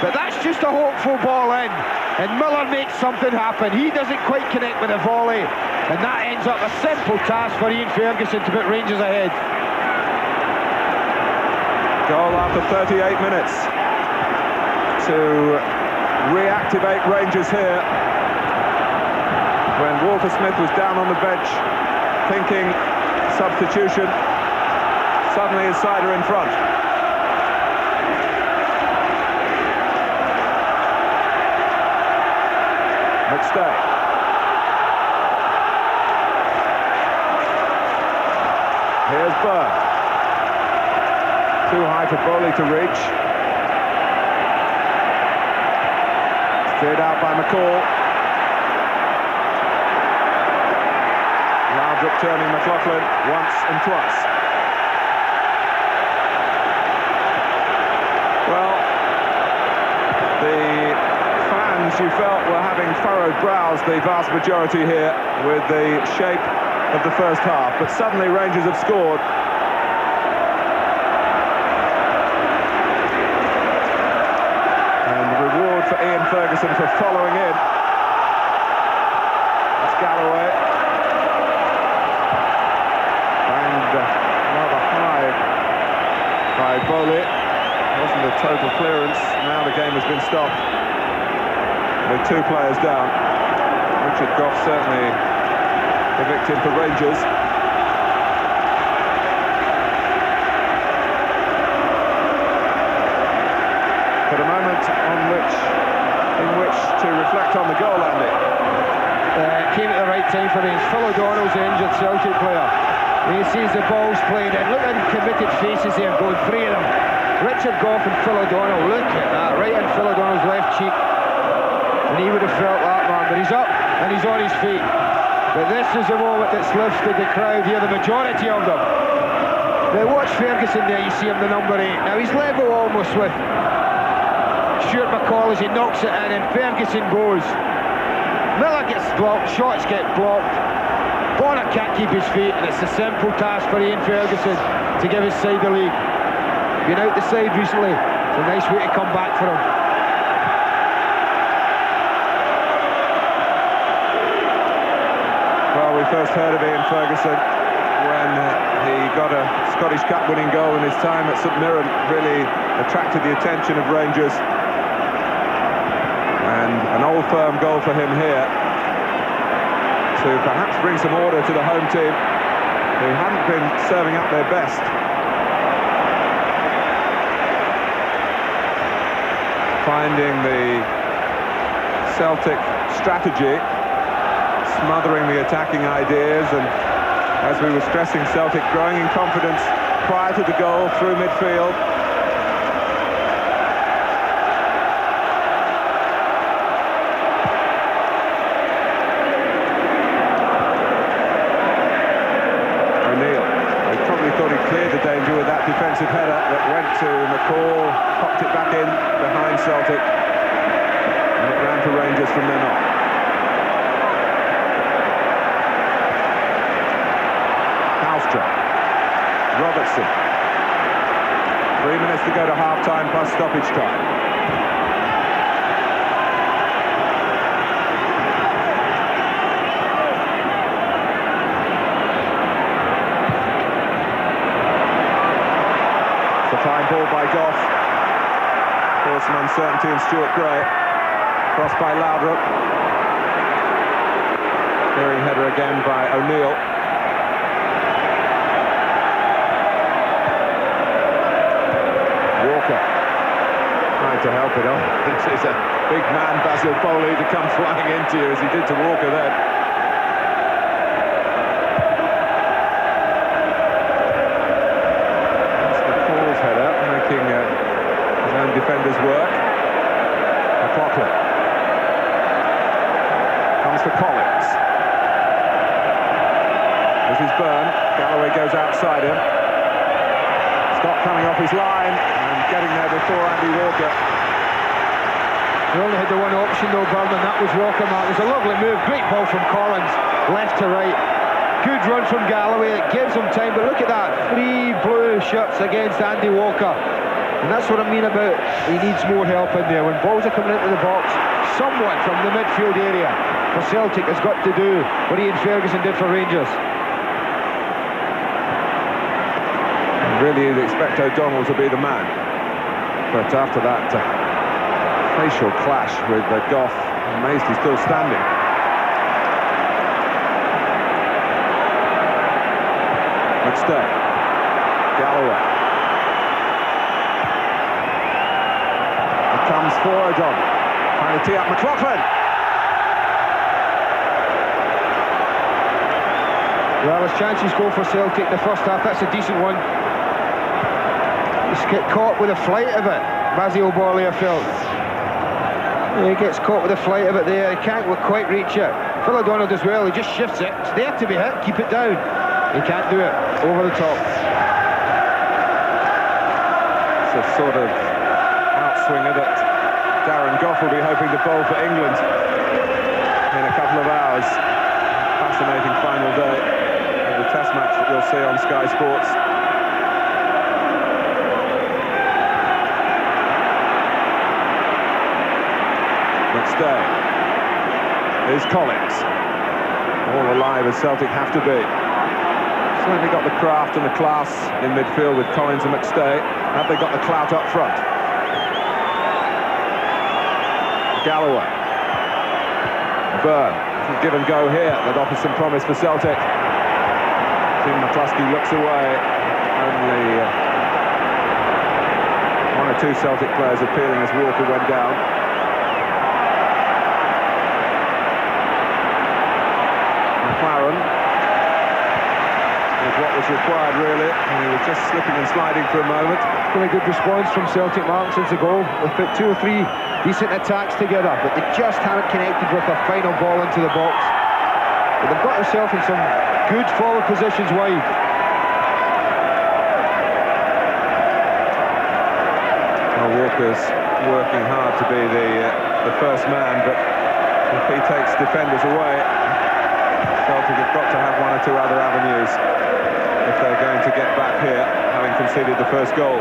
But that's just a hopeful ball in, and Miller makes something happen. He doesn't quite connect with a volley, and that ends up a simple task for Ian Ferguson to put Rangers ahead. Goal after 38 minutes to reactivate Rangers here, when Walter Smith was down on the bench thinking substitution. Suddenly his side are in front. McStay. Here's Burn. Too high for Bowley to reach. Steered out by McCall. Laudrup turning McLaughlin once and twice. Well, the fans you felt were having furrowed brows, the vast majority here, with the shape of the first half, but suddenly Rangers have scored. And the reward for Ian Ferguson for following in. That's Galloway. And rather high by Bowley. Wasn't a total clearance. Now the game has been stopped with 2 players down. Richard Gough certainly the victim for Rangers. But a moment in which to reflect on the goal, Andy. Came at the right time for him. Phil O'Donnell's the injured Celtic player. He sees the ball's played in. Look at the committed faces there, going 3 of them. Richard Gough and Phil O'Donnell. Look at that, right in Phil O'Donnell's left cheek. And he would have felt that, man. But he's up and he's on his feet. But this is the moment that's lifted the crowd here, the majority of them. Now watch Ferguson there, you see him, the number 8. Now he's level almost with Stuart McCall as he knocks it in, and Ferguson goes. Miller gets blocked, shots get blocked. Bonner can't keep his feet, and it's a simple task for Ian Ferguson to give his side the lead. Been out the side recently, it's a nice way to come back for him. Well, we first heard of Ian Ferguson when he got a Scottish Cup winning goal, and his time at St Mirren really attracted the attention of Rangers. And an old firm goal for him here to perhaps bring some order to the home team, who hadn't been serving up their best. Finding the Celtic strategy, smothering the attacking ideas, and as we were stressing, Celtic growing in confidence prior to the goal through midfield. O'Neill, I probably thought he cleared the danger with that defensive header that went to McCall, popped it back in behind Celtic, and it ran for Rangers from then on. Robertson. 3 minutes to go to half-time plus stoppage time. It's a fine ball by Gough. Caused some uncertainty in Stuart Gray. Crossed by Laudrup. Clearing header again by O'Neill. Trying to help it on. This is a big man, Basil Bowley, to come flying into you as he did to Walker then. That's McCall's header, making his own defenders work. McLaughlin. Comes to Collins. This is Byrne. Galloway goes outside him. Scott coming off his line and getting there before Andy Walker. He only had the one option though, Byrne, and that was Walker, Mark. It was a lovely move, great ball from Collins, left to right. Good run from Galloway, it gives him time, but look at that, 3 blue shirts against Andy Walker. And that's what I mean about he needs more help in there. When balls are coming into the box, someone from the midfield area for Celtic has got to do what Ian Ferguson did for Rangers. Really you'd expect O'Donnell to be the man, but after that facial clash with Gough, amazed he's still standing. McStay, Galloway, it comes for O'Donnell, trying to tee up McLaughlin. Well, his chances go for Celtic in the first half. That's a decent one. He's get caught with a flight of it, Basil Borley, I felt. He gets caught with a flight of it there. He can't quite reach it. Phil O'Donnell does well. He just shifts it. It's there to be hit. Keep it down. He can't do it. Over the top. It's a sort of outswinger that Darren Gough will be hoping to bowl for England in a couple of hours. Fascinating final day of the Test match that you'll see on Sky Sports. McStay. Here's Collins. All alive as Celtic have to be. Certainly got the craft and the class in midfield with Collins and McStay. Have they got the clout up front? Galloway. Byrne. Give and go here. That offers some promise for Celtic. Tim McCluskey looks away. Only one or two Celtic players appealing as Walker went down. McLaren with what was required, really, and he was just slipping and sliding for a moment. Been a good response from Celtic, Martin, since the goal. They've put 2 or 3 decent attacks together, but they just haven't connected with their final ball into the box. But they've got themselves in some good forward positions wide. Well, Walker's working hard to be the first man, but if he takes defenders away, Celtic have got to have 1 or 2 other avenues if they're going to get back here, having conceded the first goal.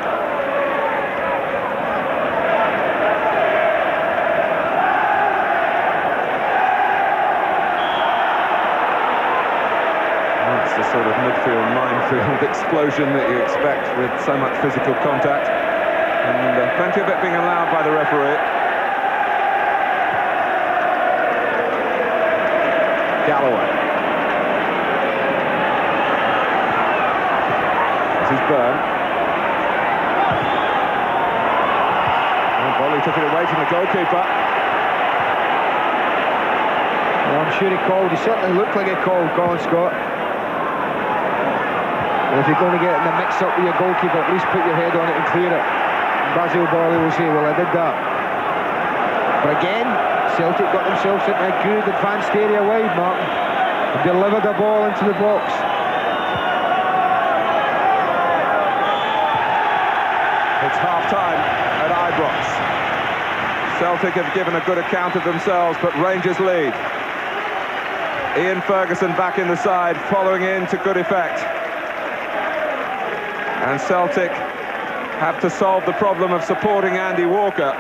That's the sort of midfield, minefield explosion that you expect with so much physical contact, and plenty of it being allowed by the referee. Galloway. This is Byrne. And Borley took it away from the goalkeeper. Well, I'm sure he called. He certainly looked like he called, Colin Scott. And if you're going to get in the mix-up with your goalkeeper, at least put your head on it and clear it. And Basil Borley will say, well, I did that. But again, Celtic got themselves into a good advanced area wide, Martin, and delivered a ball into the box. It's half-time at Ibrox. Celtic have given a good account of themselves, but Rangers lead. Ian Ferguson back in the side, following in to good effect. And Celtic have to solve the problem of supporting Andy Walker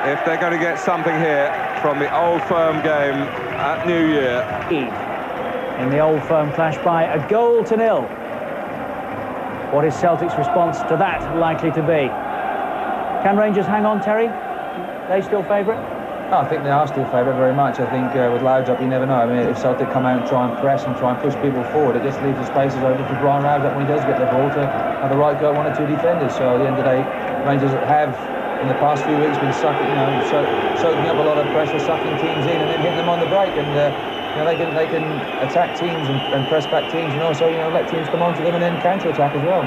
if they're going to get something here from the Old Firm game at New Year. In the Old Firm clash by 1-0. What is Celtic's response to that likely to be? Can Rangers hang on, Terry? They still favourite? I think they are still favourite very much. I think with Laudrup, you never know. I mean, if Celtic come out and try and press and try and push people forward, it just leaves the spaces open for Brian Laudrup when he does get the ball to have the right go at 1 or 2 defenders. So at the end of the day, Rangers have, in the past few weeks, been soaking up a lot of pressure, sucking teams in and then hitting them on the break. And they can attack teams and press back teams, and also let teams come onto them and then counter-attack as well.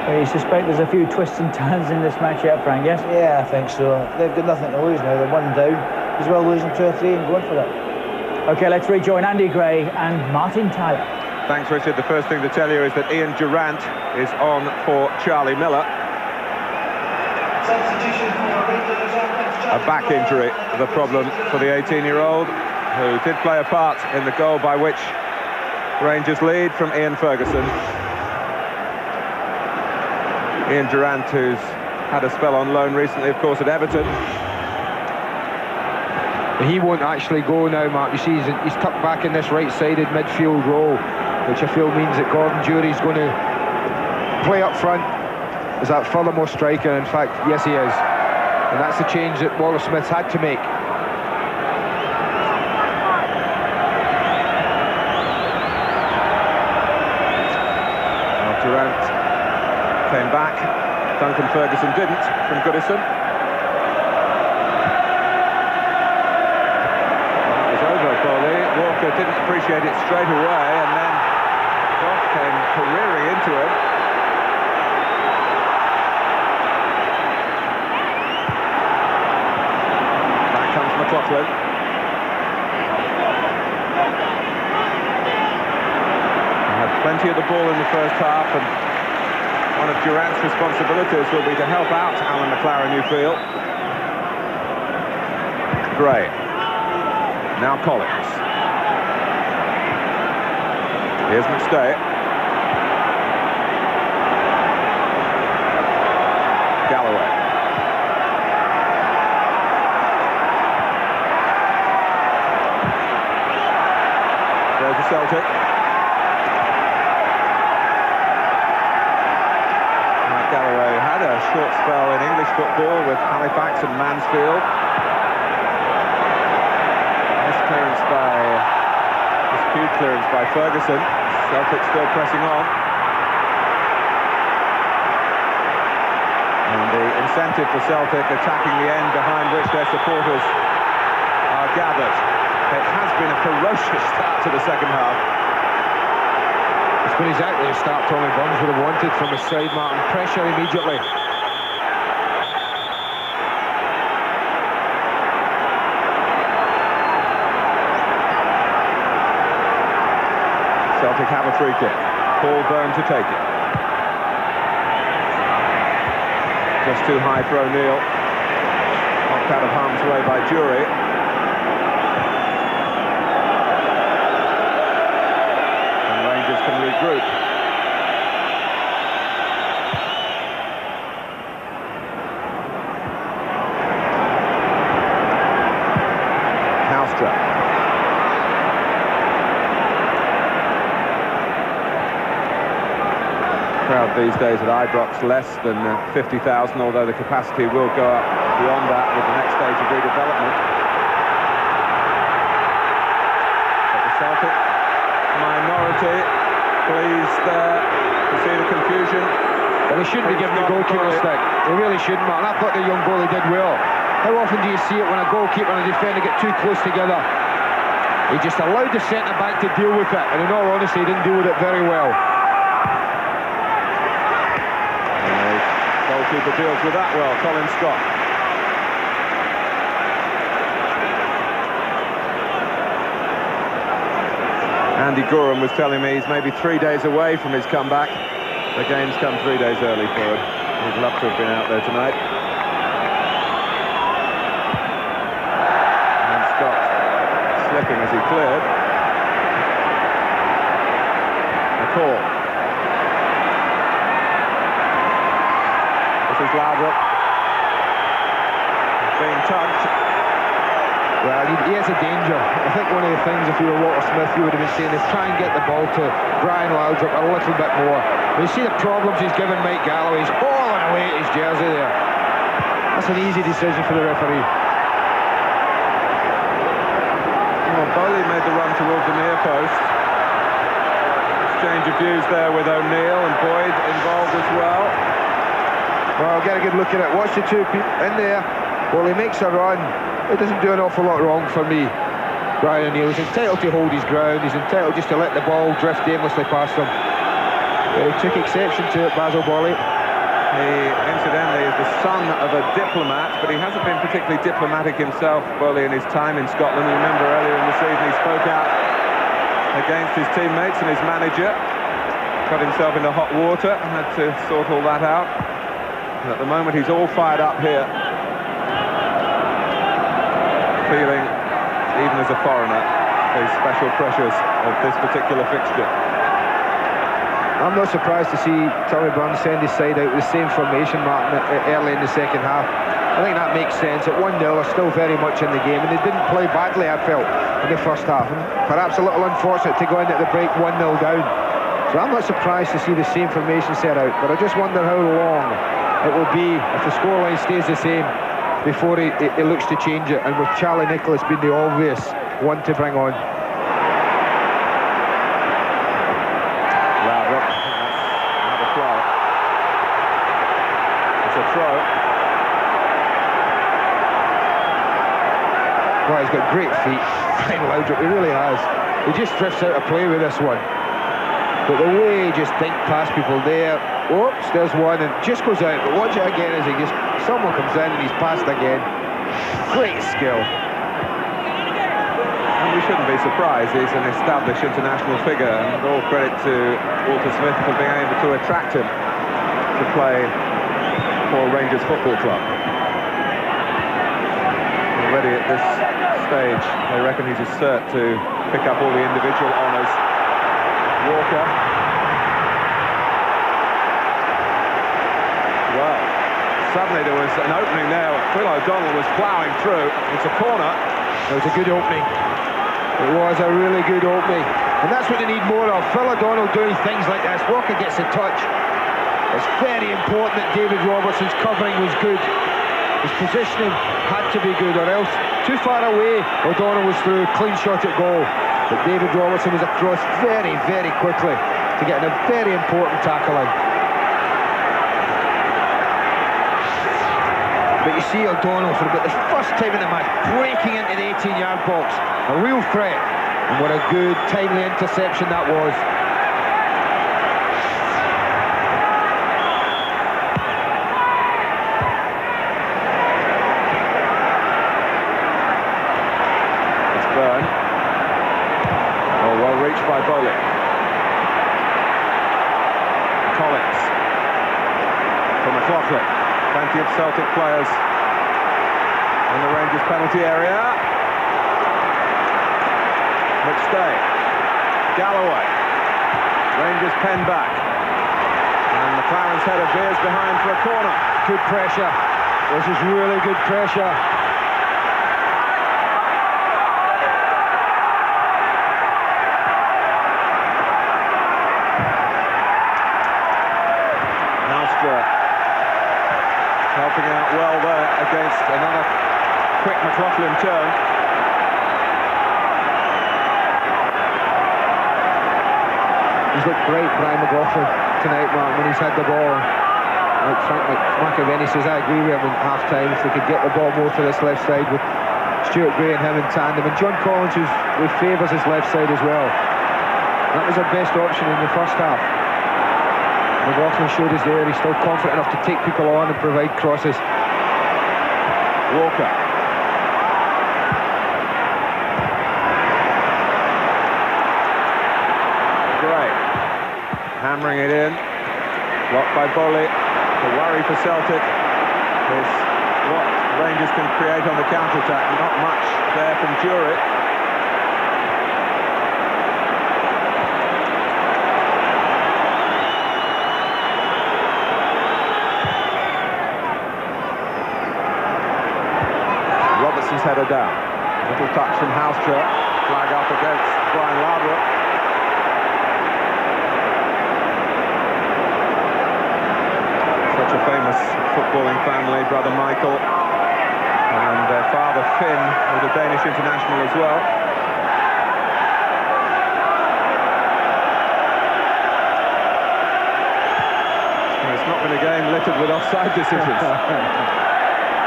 Well, you suspect there's a few twists and turns in this match yet, Frank, yes? Yeah, I think so. They've got nothing to lose now. They're 1 down. As well losing 2 or 3 and going for it. OK, let's rejoin Andy Gray and Martin Tyler. Thanks, Richard. The first thing to tell you is that Ian Durrant is on for Charlie Miller. A back injury, the problem for the 18-year-old, who did play a part in the goal by which Rangers lead from Ian Ferguson. Ian Durrant, who's had a spell on loan recently, of course, at Everton. He won't actually go now, Mark. You see, he's tucked back in this right-sided midfield role, which I feel means that Gordon Jury's going to play up front as that furthermost striker. In fact, yes, he is. And that's the change that Wallace Smith had to make. Durrant came back. Duncan Ferguson didn't from Goodison. It was over, Bowley. Walker didn't appreciate it straight away, and then came careering into him. Back comes McLaughlin. He had plenty of the ball in the first half, and one of Durant's responsibilities will be to help out Alan McLaren, you feel. Gray. Now Collins. Here's McStay. Galloway. There's the Celtic. Galloway had a short spell in English football with Halifax and Mansfield. Huge clearance by Ferguson. Celtic still pressing on. And the incentive for Celtic attacking the end behind which their supporters are gathered. It has been a ferocious start to the second half. It's been exactly the start Tommy Burns would have wanted from his side, Martin. Pressure immediately. Celtic have a free kick. Paul Byrne to take it. Just too high for O'Neill. Knocked out of harm's way by Jury. And Rangers can regroup. Houstra. Crowd these days at Ibrox less than 50,000, although the capacity will go up beyond that with the next stage of redevelopment. But the Celtic minority pleased to see the confusion. Well, they shouldn't be giving the goalkeeper a stick. They really shouldn't, Martin. I thought the young goalie did well. How often do you see it when a goalkeeper and a defender get too close together? He just allowed the centre-back to deal with it, and in all honesty, he didn't deal with it very well. Goalkeeper deals with that well, Colin Scott. Andy Gorham was telling me he's maybe 3 days away from his comeback. The game's come 3 days early for him. He'd love to have been out there tonight. And Scott slipping as he cleared. A call. Laudrup being tugged. Well, he has a danger. I think one of the things, if you were Walter Smith, you would have been saying is try and get the ball to Brian Laudrup a little bit more. You see the problems he's given Mike Galloway. He's hauling away at his jersey there. That's an easy decision for the referee. Well, Bowley made the run towards the near post. Exchange of views there with O'Neill and Boyd involved as well. Well, get a good look at it. Watch the two people in there. Well, he makes a run. It doesn't do an awful lot wrong for me. Brian O'Neill is entitled to hold his ground. He's entitled just to let the ball drift aimlessly past him. But he took exception to it, Basil Bowley. He, incidentally, is the son of a diplomat, but he hasn't been particularly diplomatic himself, Bowley, in his time in Scotland. You remember earlier in the season he spoke out against his teammates and his manager. Got himself into hot water, had to sort all that out. And at the moment he's all fired up here, feeling, even as a foreigner, the special pressures of this particular fixture. I'm not surprised to see Tommy Burns send his side out with the same formation, Martin, early in the second half. I think that makes sense. At 1-0, they're still very much in the game, and they didn't play badly, I felt, in the first half. And perhaps a little unfortunate to go in at the break 1-0 down. So I'm not surprised to see the same formation set out, but I just wonder how long it will be if the scoreline stays the same before he looks to change it, and with Charlie Nicholas being the obvious one to bring on. Laudrup, that's another throw. It's a throw. Well, he's got great feet, Brian Laudrup, he really has. He just drifts out of play with this one. But the way he just think past people there, oops, there's one, and just goes out. But watch it again as someone comes in and he's passed again. Great skill. And we shouldn't be surprised, he's an established international figure, and all credit to Walter Smith for being able to attract him to play for Rangers Football Club. Already at this stage, they reckon he's a cert to pick up all the individual honours. Walker. Well, suddenly there was an opening there. Phil O'Donnell was ploughing through. It's a corner. It was a good opening. It was a really good opening. And that's what they need more of. Phil O'Donnell doing things like this. Walker gets a touch. It's very important that David Robertson's covering was good. His positioning had to be good, or else too far away. O'Donnell was through, clean shot at goal. But David Robertson was across very, very quickly to get in a very important tackle in. But you see O'Donnell for about the first time in the match breaking into the 18-yard box. A real threat. And what a good, timely interception that was. It's Byrne. Oh, well reached by Bowley. Collins. For McLaughlin. Plenty of Celtic players in the Rangers penalty area. McStay. Galloway. Rangers pen back. And McLaren's header veers behind for a corner. Good pressure. This is really good pressure. Helping out well there against another quick McLaughlin turn. He's looked great, Brian McLaughlin, tonight, Mark, when he's had the ball. Like Frank McAvenny says, I agree with him in half-time. If they could get the ball more to this left side with Stuart Gray and him in tandem. And John Collins, who favours his left side as well. That was their best option in the first half. McLaughlin showed us there, he's still confident enough to take people on and provide crosses. Walker. Great. Hammering it in. Blocked by Bowley. The worry for Celtic is what Rangers can create on the counter-attack. Not much there from Jury. Header down. Little touch from Houstra. Flag up against Brian Lardner. Such a famous footballing family, brother Michael and their father Finn was a Danish international as well. And it's not been a game littered with offside decisions.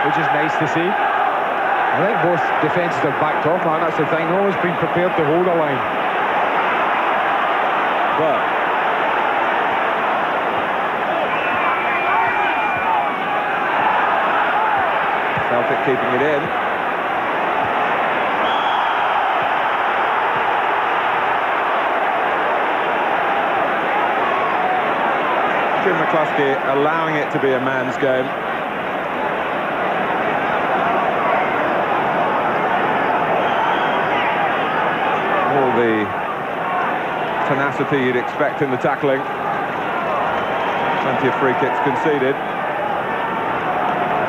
Which is nice to see. I think both defences have backed off, man. That's the thing. They've always been prepared to hold a line. But Celtic keeping it in. Jim McCluskey allowing it to be a man's game. The tenacity you'd expect in the tackling. Plenty of free kicks conceded,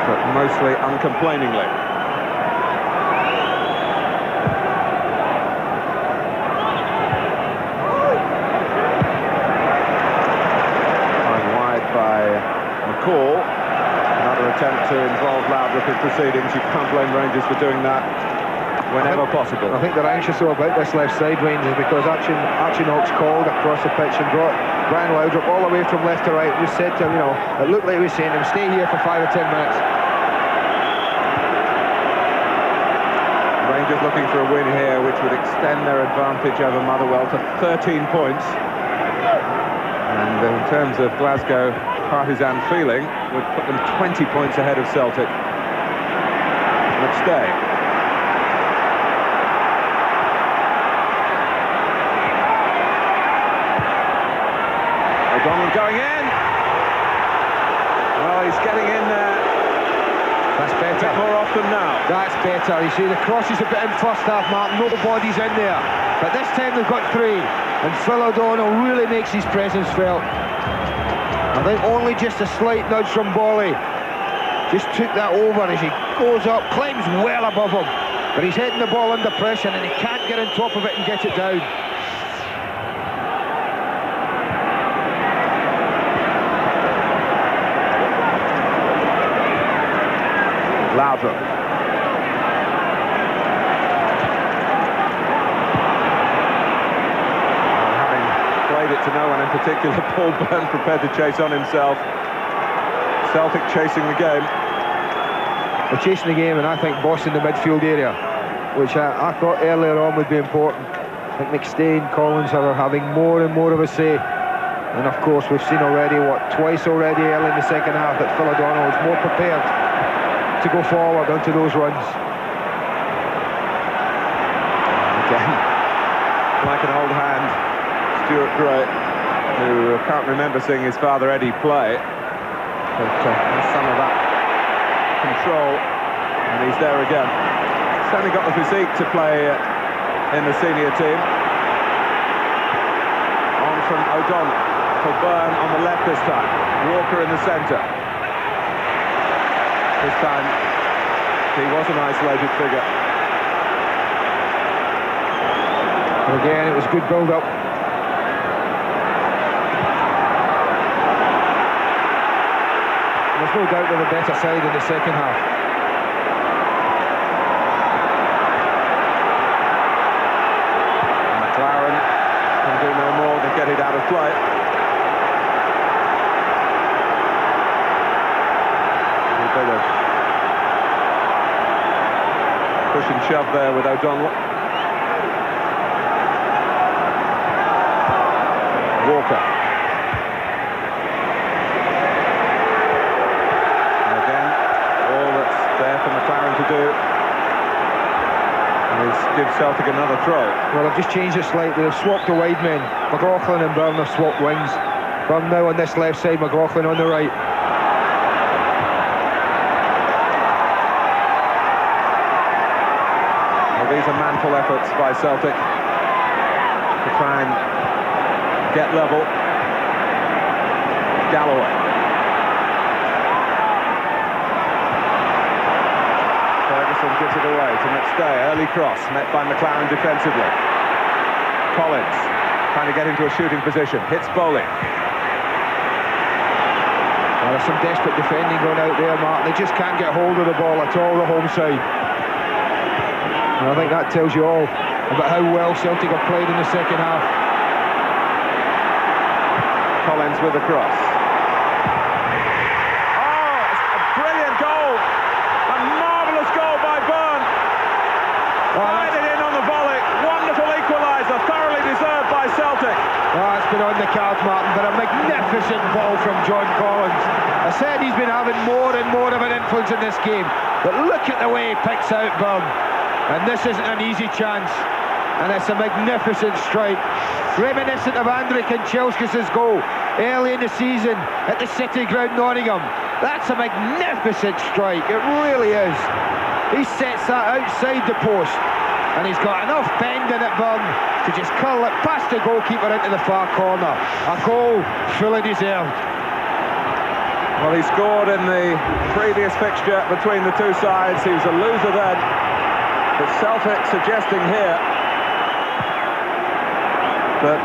but mostly uncomplainingly. Line wide by McCall. Another attempt to involve Laudrup in proceedings. You can't blame Rangers for doing that whenever possible. I think they're anxious though about this left side, Rangers, because Archie Knox called across the pitch and brought Brian Laudrup all the way from left to right. Just said to him, you know, it looked like he was saying to him, stay here for 5 or 10 minutes. Rangers looking for a win here, which would extend their advantage over Motherwell to 13 points. And in terms of Glasgow partisan feeling, would put them 20 points ahead of Celtic next day. O'Donnell going in. Well, he's getting in there. That's better. A bit more often now. That's better. You see, the cross is a bit in first half, Mark. Nobody's in there. But this time they've got three. And Phil O'Donnell really makes his presence felt. I think only just a slight nudge from Bolly just took that over as he goes up, climbs well above him. But he's hitting the ball under pressure and he can't get on top of it and get it down. Loudon. Having played it to no one in particular, Paul Byrne prepared to chase on himself. Celtic chasing the game. They're chasing the game and I think bossing the midfield area, which I thought earlier on would be important. I think McStay, Collins are having more and more of a say. And of course we've seen already, twice already early in the second half that Phil O'Donnell is more prepared to go forward onto those runs. Again, like an old hand, Stuart Gray, who can't remember seeing his father Eddie play, but has some of that control, and he's there again. Certainly got the physique to play in the senior team. On from O'Donnell for Byrne on the left this time. Walker in the centre. This time he was an isolated figure. And again, it was good build-up. There's no doubt they're the better side in the second half. McLaren can do no more than get it out of play. A bit of push and shove there with O'Donnell. Walker. And again, all that's there for McLaren to do is give Celtic another throw. Well, they've just changed it slightly. They've swapped the wide men. McLaughlin and Byrne have swapped wings. Byrne now on this left side, McLaughlin on the right. Well, these are manful efforts by Celtic to try and get level. Galloway. Ferguson gives it away to McStay. Early cross met by McLaren defensively. Collins trying to get into a shooting position. Hits Bowling. Well, there's some desperate defending going out there, Mark. They just can't get hold of the ball at all, the home side. And I think that tells you all about how well Celtic have played in the second half. Collins with a cross. Oh, it's a brilliant goal. A marvellous goal by Byrne. Tied it in on the volley. Wonderful equaliser, thoroughly deserved by Celtic. Oh, it's been on the cards, Martin, but a magnificent ball from John Collins. I said he's been having more and more of an influence in this game, but look at the way he picks out Byrne. And this isn't an easy chance. And it's a magnificent strike. Reminiscent of Andrei Kanchelskis' goal early in the season at the City Ground, Nottingham. That's a magnificent strike, it really is. He sets that outside the post, and he's got enough bend in it, Byrne, to just curl it past the goalkeeper into the far corner. A goal fully deserved. Well, he scored in the previous fixture between the two sides. He was a loser then. But Celtic suggesting here that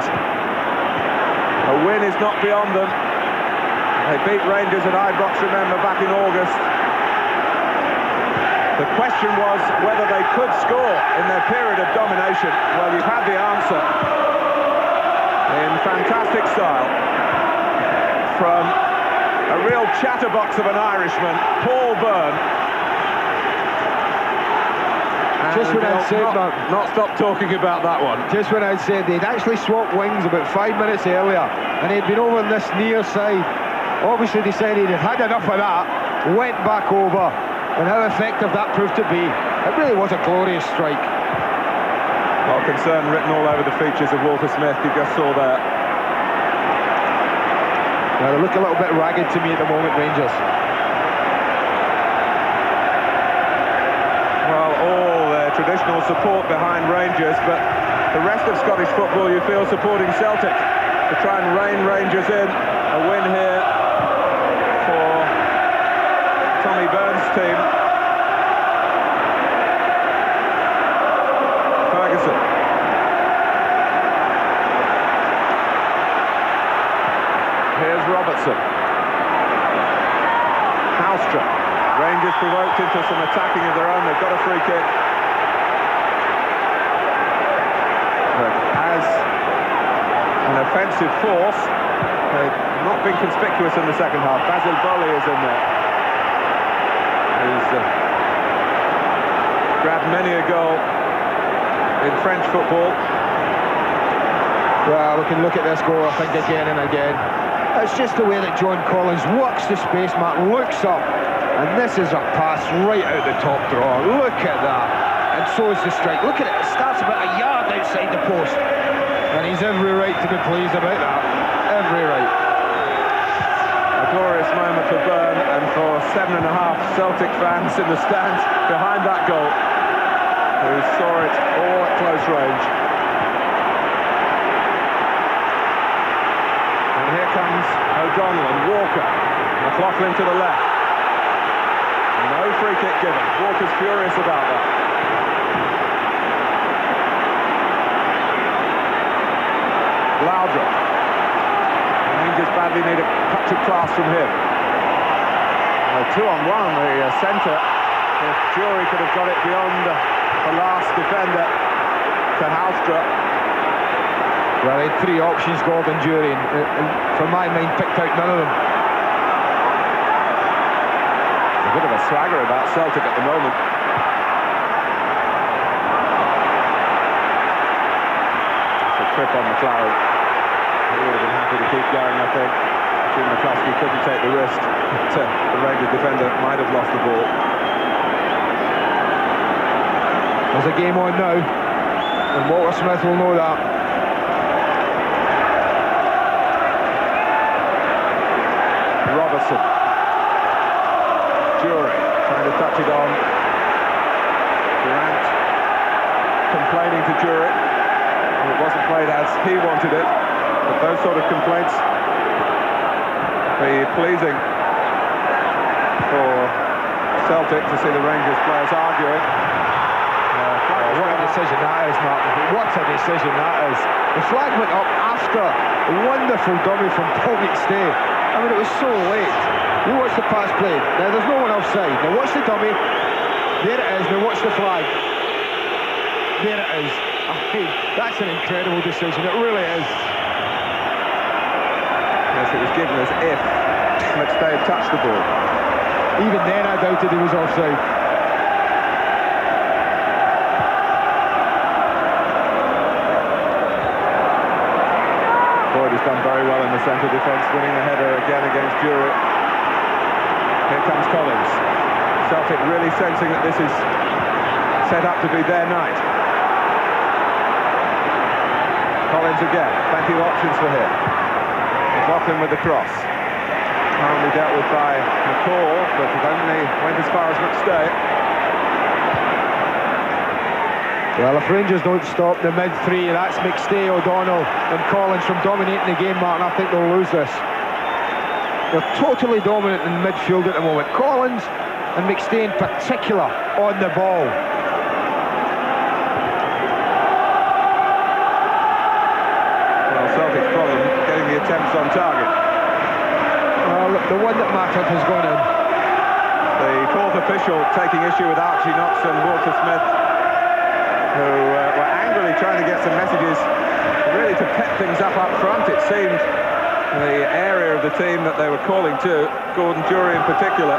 a win is not beyond them. They beat Rangers at Ibrox, remember, back in August. The question was whether they could score in their period of domination. Well, you've had the answer in fantastic style from a real chatterbox of an Irishman, Paul Byrne. Just when I said not stop talking about that one. Just when I said they'd actually swapped wings about 5 minutes earlier, and he'd been over on this near side. Obviously decided he'd had enough of that, went back over, and how effective that proved to be. It really was a glorious strike. Well, concern written all over the features of Walter Smith, you just saw there. Now they look a little bit ragged to me at the moment, Rangers. Well, all their traditional support behind Rangers, but the rest of Scottish football, you feel, supporting Celtic to try and rein Rangers in. A win here for Tommy Burns' team. Ferguson. Here's Robertson. Halstra. Rangers provoked into some attacking of their own. They've got a free kick. But as an offensive force, they've not been conspicuous in the second half. Basil Boli is in there. He's grabbed many a goal in French football. Well, we can look at this goal, I think, again and again. It's just the way that John Collins works the space mark, looks up, and this is a pass right out the top drawer. Look at that. And so is the strike. Look at it. It starts about a yard outside the post. And he's every right to be pleased about that. Every right. A glorious moment for Byrne and for 7.5 Celtic fans in the stands behind that goal, who saw it all at close range. And here comes O'Donnell and Walker. McLaughlin to the left. No free kick given. Walker's furious about that. Loudrup. Rangers badly need a touch of class from him. 2-on-1, the centre. If Jury could have got it beyond the last defender to Halstra. Well, he had 3 options, Gordon Jury, and from my mind, picked out none of them. A bit of a swagger about Celtic at the moment. It's a trip on McLaren. He would have been happy to keep going, I think. Jim McCluskey couldn't take the risk. The Rangers defender might have lost the ball. There's a game on now, and Walter Smith will know that. Robertson. Jury trying to touch it on. Durant complaining to Jury. It wasn't played as he wanted it, but those sort of complaints be pleasing for Celtic to see the Rangers players arguing. What a decision that is, Martin. What a decision that is. The flag went up after a wonderful dummy from Paul McStay. I mean, it was so late. You watch the pass play. Now, there's no one offside. Now, watch the dummy. There it is. Now, watch the flag. There it is. I mean, that's an incredible decision. It really is. Yes, it was given as if McStay had touched the ball. Even then, I doubted he was offside. Boyd has done very well in the centre defence, winning the header again against Jury. Here comes Collins. Celtic really sensing that this is set up to be their night. Collins again, plenty of options for him. McLaughlin with the cross. Currently dealt with by McCall, but it only went as far as McStay. Well, if Rangers don't stop the mid-3, that's McStay, O'Donnell and Collins from dominating the game, Martin. I think they'll lose this. They're totally dominant in midfield at the moment. Collins and McStay in particular on the ball. Well, Celtic's problem, getting the attempts on target. Well, the one that mattered has gone in. The fourth official taking issue with Archie Knox and Walter Smith, who were angrily trying to get some messages really to pep things up front. It seemed the area of the team that they were calling to, Gordon Jury in particular.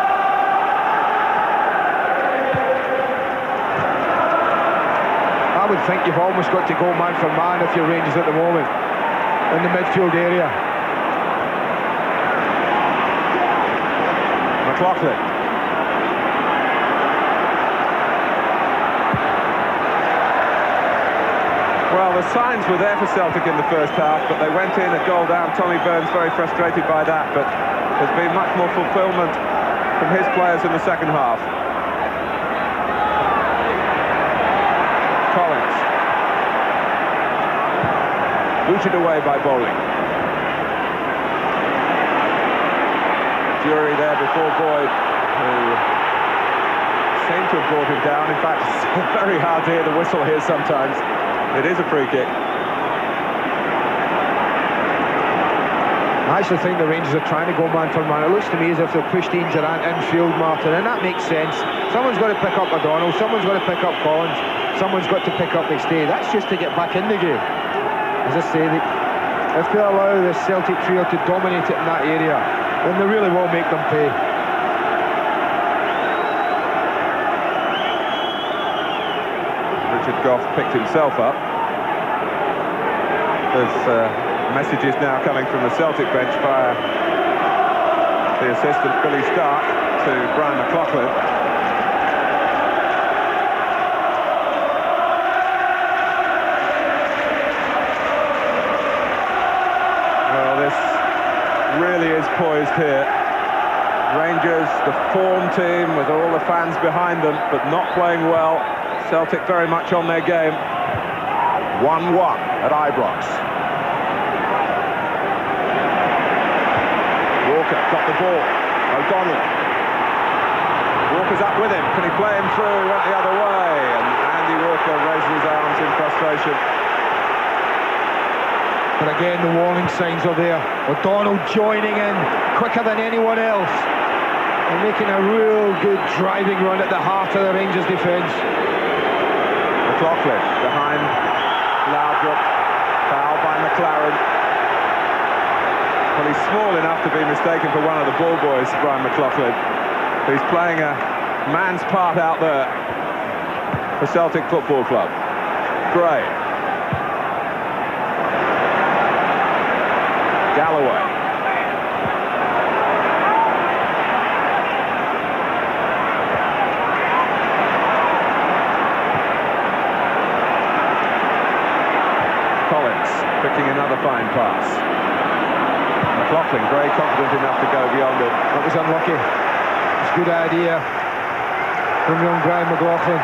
would think you've almost got to go man for man if you're Rangers at the moment in the midfield area. McLaughlin. Well, the signs were there for Celtic in the first half, but they went in a goal down. Tommy Burns very frustrated by that, but there's been much more fulfilment from his players in the second half. Collins. Booted away by Bowling. Jury there before Boyd, who seemed to have brought him down. In fact, it's very hard to hear the whistle here sometimes. It is a free kick. I actually think the Rangers are trying to go man for man. It looks to me as if they'll push Dean Durrant infield, Martin, and that makes sense. Someone's got to pick up O'Donnell, someone's got to pick up Collins, someone's got to pick up McStay. That's just to get back in the game. As I say, if they allow the Celtic trio to dominate it in that area, then they really will make them pay. Richard Gough picked himself up. There's messages now coming from the Celtic bench via the assistant Billy Stark to Brian McLaughlin. Well, this really is poised here. Rangers, the form team with all the fans behind them, but not playing well. Celtic very much on their game. 1-1 at Ibrox. Walker got the ball. O'Donnell. Walker's up with him. Can he play him through? He went the other way. And Andy Walker raises his arms in frustration. But again, the warning signs are there. O'Donnell joining in quicker than anyone else and making a real good driving run at the heart of the Rangers defence. McLaughlin behind Laudrup. Foul by McLaren. Well, he's small enough to be mistaken for one of the ball boys, Brian McLaughlin. He's playing a man's part out there for Celtic Football Club. Gray. Galloway. Collins picking another fine pass. McLaughlin, very confident enough to go beyond it. That was unlucky. It's a good idea from young Brian McLaughlin.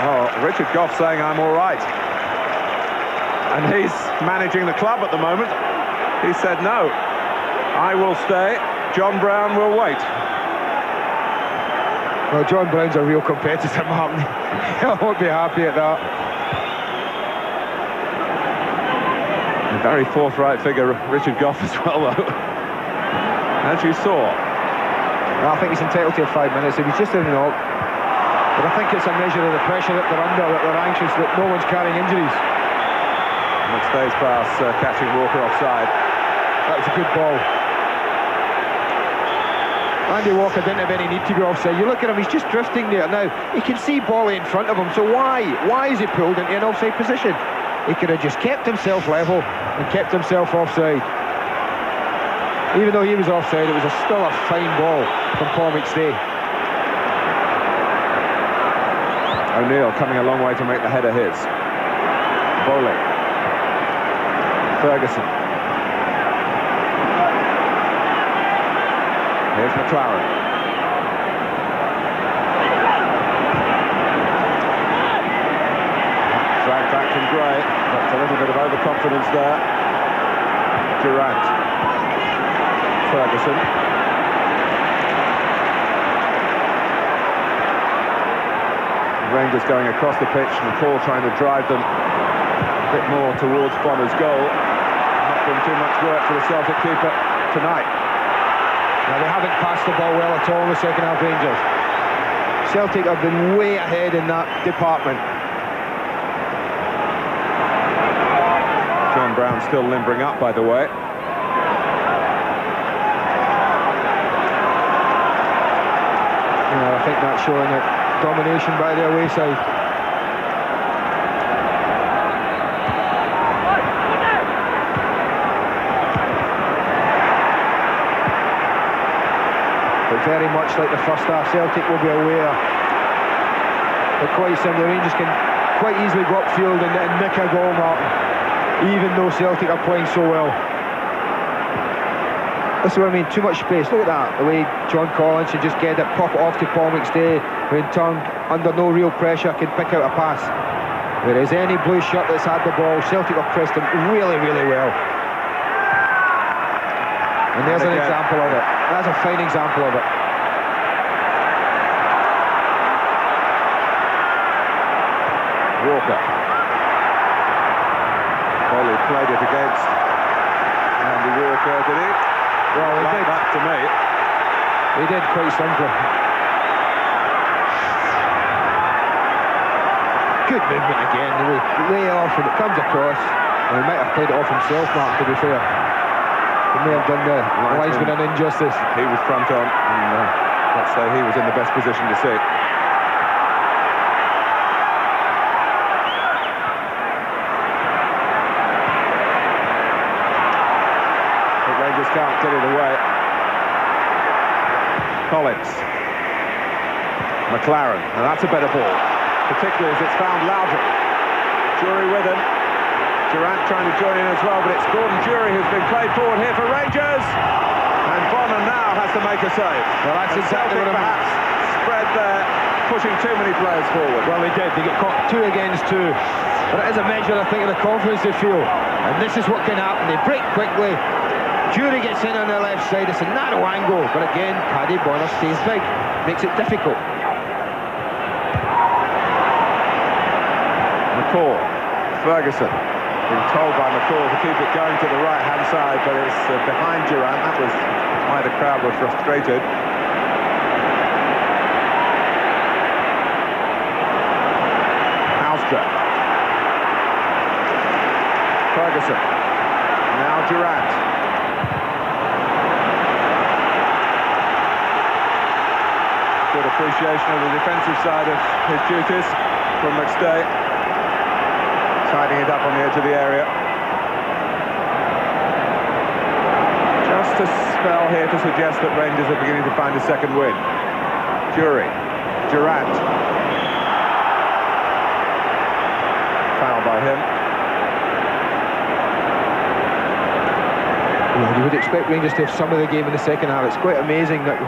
Oh, Richard Gough saying I'm all right. And he's managing the club at the moment. He said no, I will stay, John Brown will wait. Well, John Brown's a real competitor, Martin. I won't be happy at that. A very forthright figure, Richard Gough as well, though. As you saw. Well, I think he's entitled to 5 minutes. He was just in and out. But I think it's a measure of the pressure that they're under, that they're anxious, that no one's carrying injuries. McStay's pass catching Walker offside. That was a good ball. Andy Walker didn't have any need to go offside. You look at him, he's just drifting there now. He can see Bolly in front of him, so why is he pulled into an offside position? He could have just kept himself level and kept himself offside. Even though he was offside, it was still a fine ball from Paul McStay. O'Neill coming a long way to make the header his. Bowling. Ferguson. Here's McLaren. Dragged back from Gray, but a little bit of overconfidence there. Durrant. Ferguson. Rangers going across the pitch and Paul trying to drive them a bit more towards Bonner's goal. Not been too much work for the Celtic keeper tonight. Now, they haven't passed the ball well at all in the second half, Rangers. Celtic have been way ahead in that department. John Brown still limbering up, by the way. think that's showing it. Domination by the away side. But very much like the first half, Celtic will be aware that quite simply Rangers can quite easily go upfield and nick a goal, Martin, even though Celtic are playing so well. This is what I mean, too much space. Look at that, the way John Collins should just get it, pop it off to Paul McStay, who in turn, under no real pressure, can pick out a pass. Whereas any blue shirt that's had the ball, Celtic have pressed him really, really well. And there's an example of it. That's a fine example of it. Walker. Bolly played it against Andy Walker, did he? Well, he did. That to me. He did quite simply. Good movement again, the way off when it comes across. And he might have played it off himself, Mark, to be fair. He may have done the linesman an injustice. He was front on, and let's say he was in the best position to see. But Rangers can't get it away. Collins. McLaren, and that's a better ball, particularly as it's found Loudon. Jury with him. Durant trying to join in as well, but it's Gordon Jury who's been played forward here for Rangers. And Bonner now has to make a save. Well, that's exactly what I mean. Perhaps spread there, pushing too many players forward. Well, they did. They get caught 2 against 2. But it is a measure, I think, of the confidence they feel. And this is what can happen. They break quickly. Jury gets in on the left side. It's a narrow angle. But again, Paddy Bonner stays big. Makes it difficult. McCall. Ferguson. Being told by McCall to keep it going to the right-hand side, but it's behind Durant. That was why the crowd were frustrated. Halstra. Ferguson. Now Durant. Good appreciation of the defensive side of his duties from McStay. Tidying it up on the edge of the area. Just a spell here to suggest that Rangers are beginning to find a second win. Jury. Durant. Foul by him. Well, you would expect Rangers to have some of the game in the second half. It's quite amazing that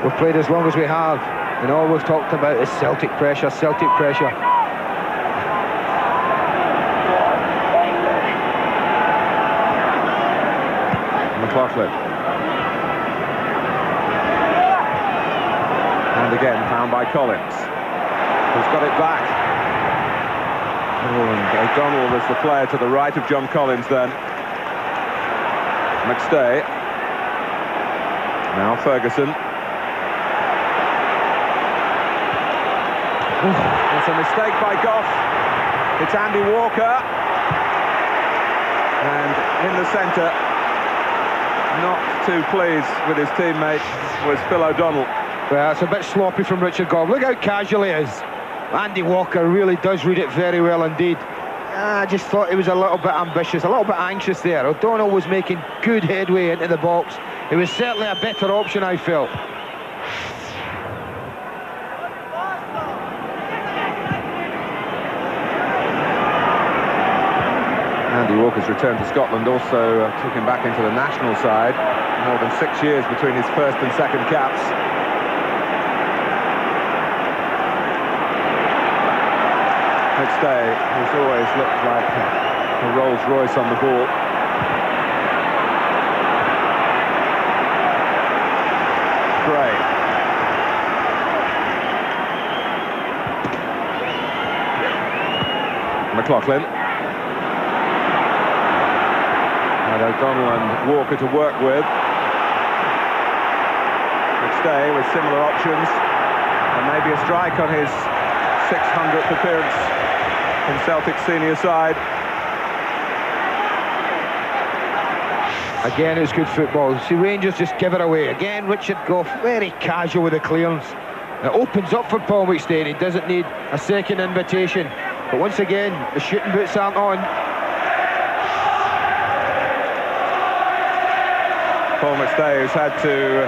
we've played as long as we have, and all we've talked about is Celtic pressure, Celtic pressure. McLaughlin. And again found by Collins, who's got it back. Oh, and O'Donnell was the player to the right of John Collins then. McStay. Now Ferguson. It's a mistake by Goff. It's Andy Walker. And in the centre, not too pleased with his teammate, was Phil O'Donnell. Well, it's a bit sloppy from Richard Goff. Look how casual he is. Andy Walker really does read it very well indeed. I just thought he was a little bit ambitious, a little bit anxious there. O'Donnell was making good headway into the box. It was certainly a better option, I felt. Andy Walker's return to Scotland also took him back into the national side. More than 6 years between his first and second caps. McStay, who's always looked like a Rolls Royce on the ball. Gray. McLaughlin. And O'Donnell and Walker to work with. McStay with similar options. And maybe a strike on his 600th appearance in Celtic's senior side. Again, it's good football. See, Rangers just give it away. Again, Richard Goff, very casual with the clearance. It opens up for Paul McStay. He doesn't need a second invitation. But once again, the shooting boots aren't on. Paul McStay, who's had to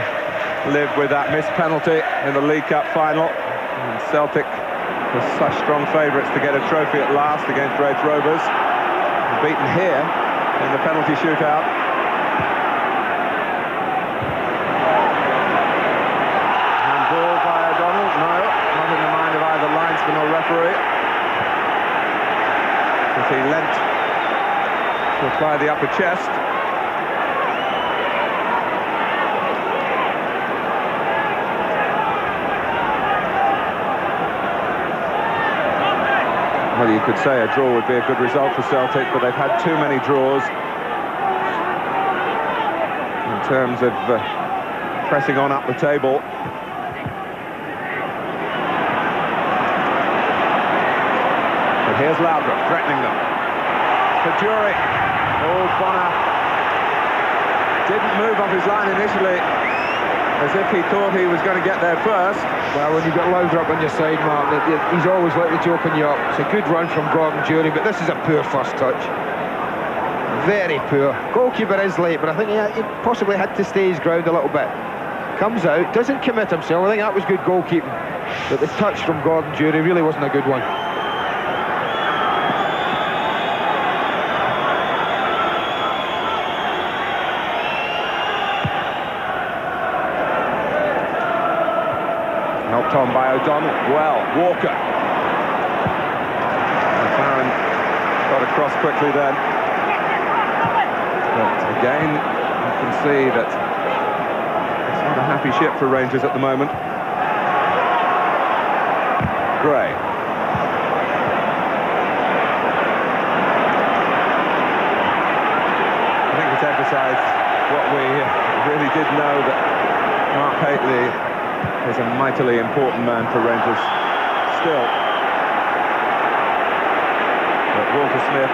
live with that missed penalty in the League Cup final. And Celtic were such strong favourites to get a trophy at last against Raith Rovers. Beaten here in the penalty shootout. Handball by O'Donnell? No, not in the mind of either linesman or referee. As he leant to apply the upper chest. Well, you could say a draw would be a good result for Celtic, but they've had too many draws in terms of pressing on up the table. But here's Laudrup threatening them. For Jury. Oh, Bonner didn't move off his line initially, as if he thought he was going to get there first. Well, when you've got Laudrup on your side, Mark, he's always likely to open you up. It's a good run from Gordon Jury, but this is a poor first touch. Very poor. Goalkeeper is late, but I think he possibly had to stay his ground a little bit. Comes out, doesn't commit himself. I think that was good goalkeeping. But the touch from Gordon Jury really wasn't a good one. Helped on by O'Donnell. Well, Walker. McLaren got across quickly then. But again, you can see that it's not a happy ship for Rangers at the moment. Gray. I think it's emphasised what we really did know, that Mark Hateley is a mightily important man for Rangers still. But Walter Smith,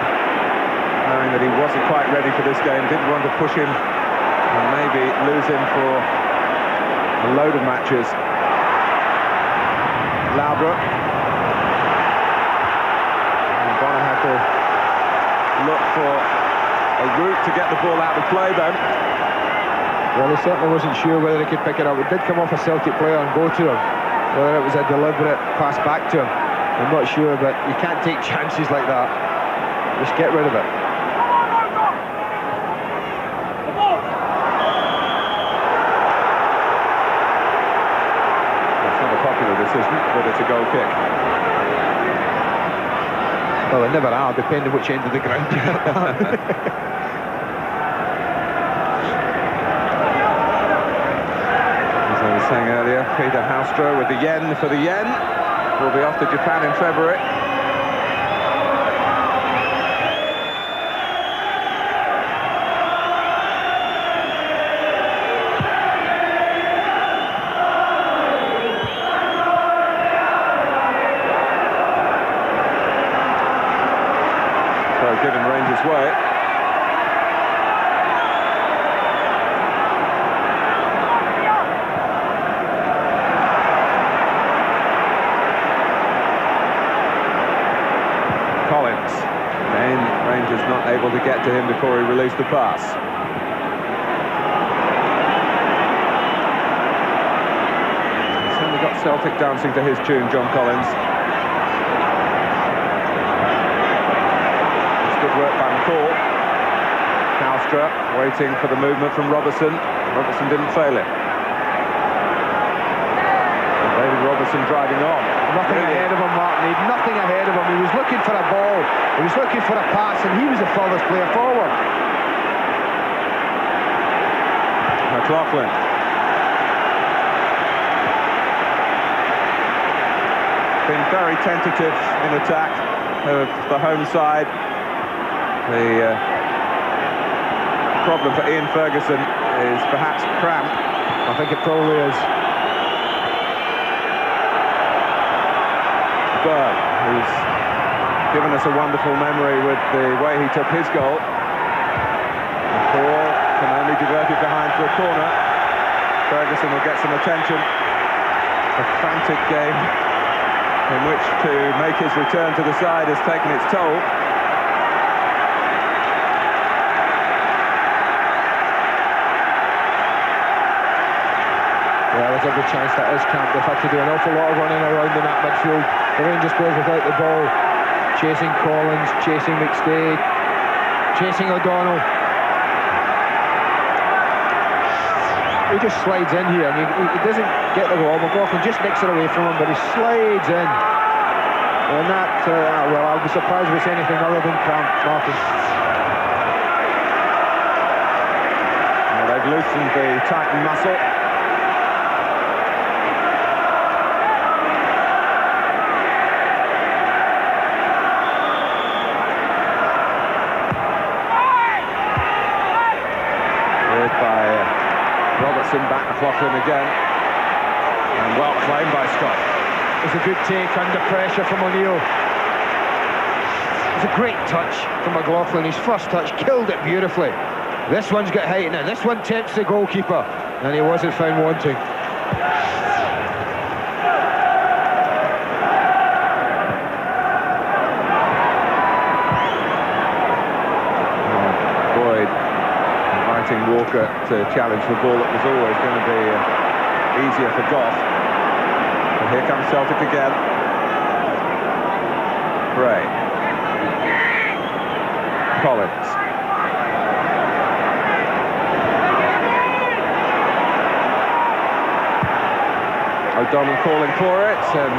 knowing that he wasn't quite ready for this game, didn't want to push him and maybe lose him for a load of matches. Laudrup. And Bonner had to look for a route to get the ball out of play then. Well, he certainly wasn't sure whether he could pick it up. It did come off a Celtic player and go to him. Whether it was a deliberate pass back to him, I'm not sure, but you can't take chances like that. Just get rid of it. It's not a popular decision, but it's a goal kick. Well, they never are, depending which end of the ground you're at. Saying earlier, Peter Haustra with the yen for the yen. Will be off to Japan in February. So giving Rangers way. Then Rangers not able to get to him before he released the pass. He's certainly got Celtic dancing to his tune, John Collins. It's good work by McCall. Haustra waiting for the movement from Robertson. Robertson didn't fail him. And David Robertson driving on. Nothing ahead of him, Martin. He had nothing ahead of him. He was looking for a ball. He was looking for a pass, and he was the furthest player forward. McLaughlin. Been very tentative in attack of the home side. The problem for Ian Ferguson is perhaps cramp. I think it probably is. Berg, who's given us a wonderful memory with the way he took his goal. The ball can only divert it behind for a corner. Ferguson will get some attention. A frantic game in which to make his return to the side has taken its toll. Yeah, there's every chance that is camped. They've had to do an awful lot of running around in that midfield. The Rangers players without the ball, chasing Collins, chasing McStay, chasing O'Donnell. He just slides in here, and he doesn't get the ball. McLaughlin just nicks it away from him, but he slides in. And that, well, I'll be surprised if it's anything other than cramp, Martin. Well, they've loosened the tightened muscle. Back McLaughlin again, and well claimed by Scott. It's a good take under pressure from O'Neill. It's a great touch from McLaughlin. His first touch killed it beautifully. This one's got height in it. This one tempts the goalkeeper, and he wasn't found wanting. Walker to challenge the ball that was always going to be easier for Goff. And here comes Celtic again. Bray. Collins. O'Donnell calling for it, and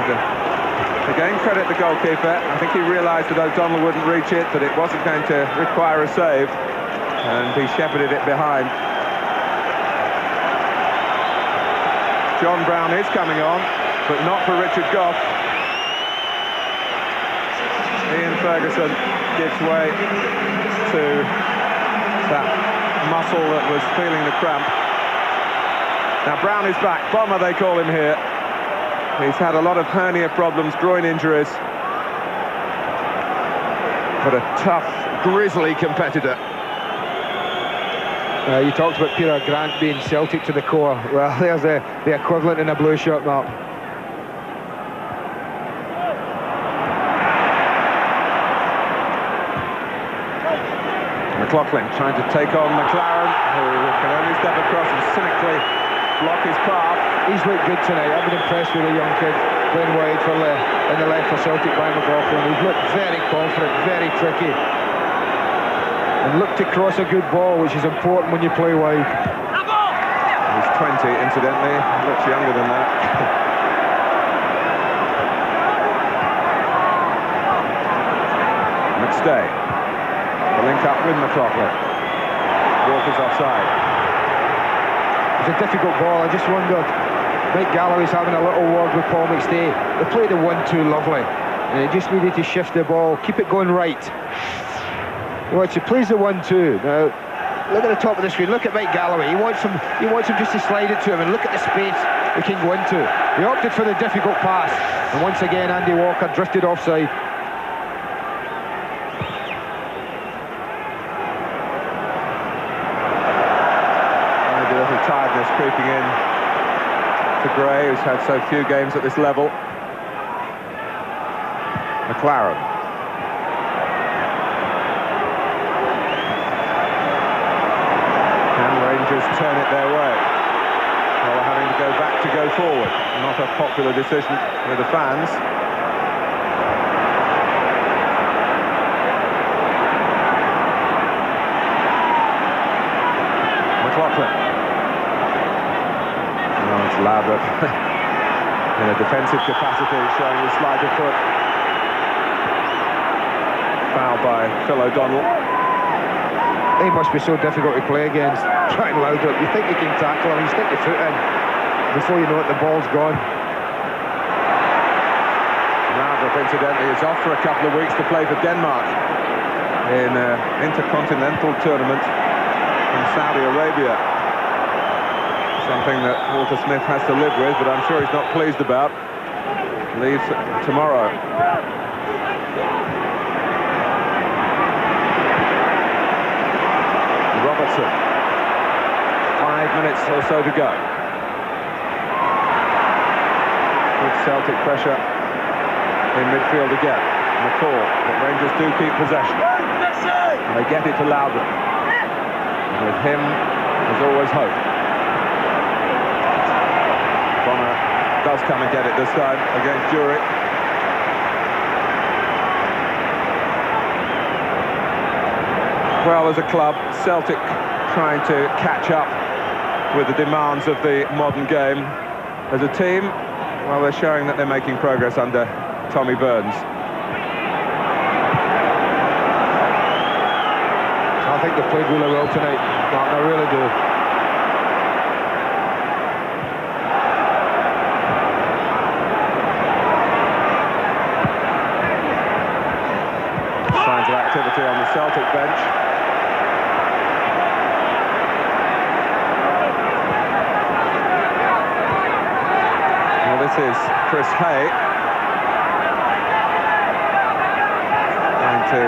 again credit the goalkeeper. I think he realised that O'Donnell wouldn't reach it, that it wasn't going to require a save. And he shepherded it behind. John Brown is coming on, but not for Richard Goff. Ian Ferguson gives way to that muscle that was feeling the cramp. Now Brown is back. Bomber, they call him here. He's had a lot of hernia problems, groin injuries. But a tough, grisly competitor. You talked about Peter Grant being Celtic to the core. Well, there's the equivalent in a blue shirt, Mark. McLaughlin trying to take on McLaren, who can only step across and cynically block his path. He's looked good tonight. I've been impressed with the young kid playing wide in the left for Celtic by McLaughlin. He's looked very confident, very tricky. And looked to cross a good ball, which is important when you play wide. He's 20, incidentally. Looks younger than that. McStay. The link up with McLaughlin. Walker's offside. It's a difficult ball. I just wondered. Mike Galloway's having a little word with Paul McStay. They played the 1-2 lovely. And he just needed to shift the ball, keep it going right. Well, he plays the 1-2. Now, look at the top of the screen. Look at Mike Galloway. He wants him just to slide it to him, and look at the space he can go into. He opted for the difficult pass, and once again Andy Walker drifted offside. Maybe a little tiredness creeping in to Gray, who's had so few games at this level. McLaren. Rangers turn it their way while having to go back to go forward. Not a popular decision with the fans. McLaughlin. Oh, it's Ladrup in a defensive capacity, showing the slide of foot. Foul by Phil O'Donnell. He must be so difficult to play against. Trying Ladrup, you think you can tackle him, you stick your foot in. Before you know it, the ball's gone. Ladrup, incidentally, is off for a couple of weeks to play for Denmark in an intercontinental tournament in Saudi Arabia. Something that Walter Smith has to live with, but I'm sure he's not pleased about. Leaves tomorrow. Robertson. 5 minutes or so to go. Celtic pressure in midfield again. McCall, but Rangers do keep possession. And they get it to Loudon. And with him, there's always hope. Bonner does come and get it this time against Jury. Well, as a club, Celtic trying to catch up with the demands of the modern game. As a team, well, they're showing that they're making progress under Tommy Burns. I think they've played really well tonight, Mark, I really do. Signs of activity on the Celtic bench. Well, this is Chris Hay. Going to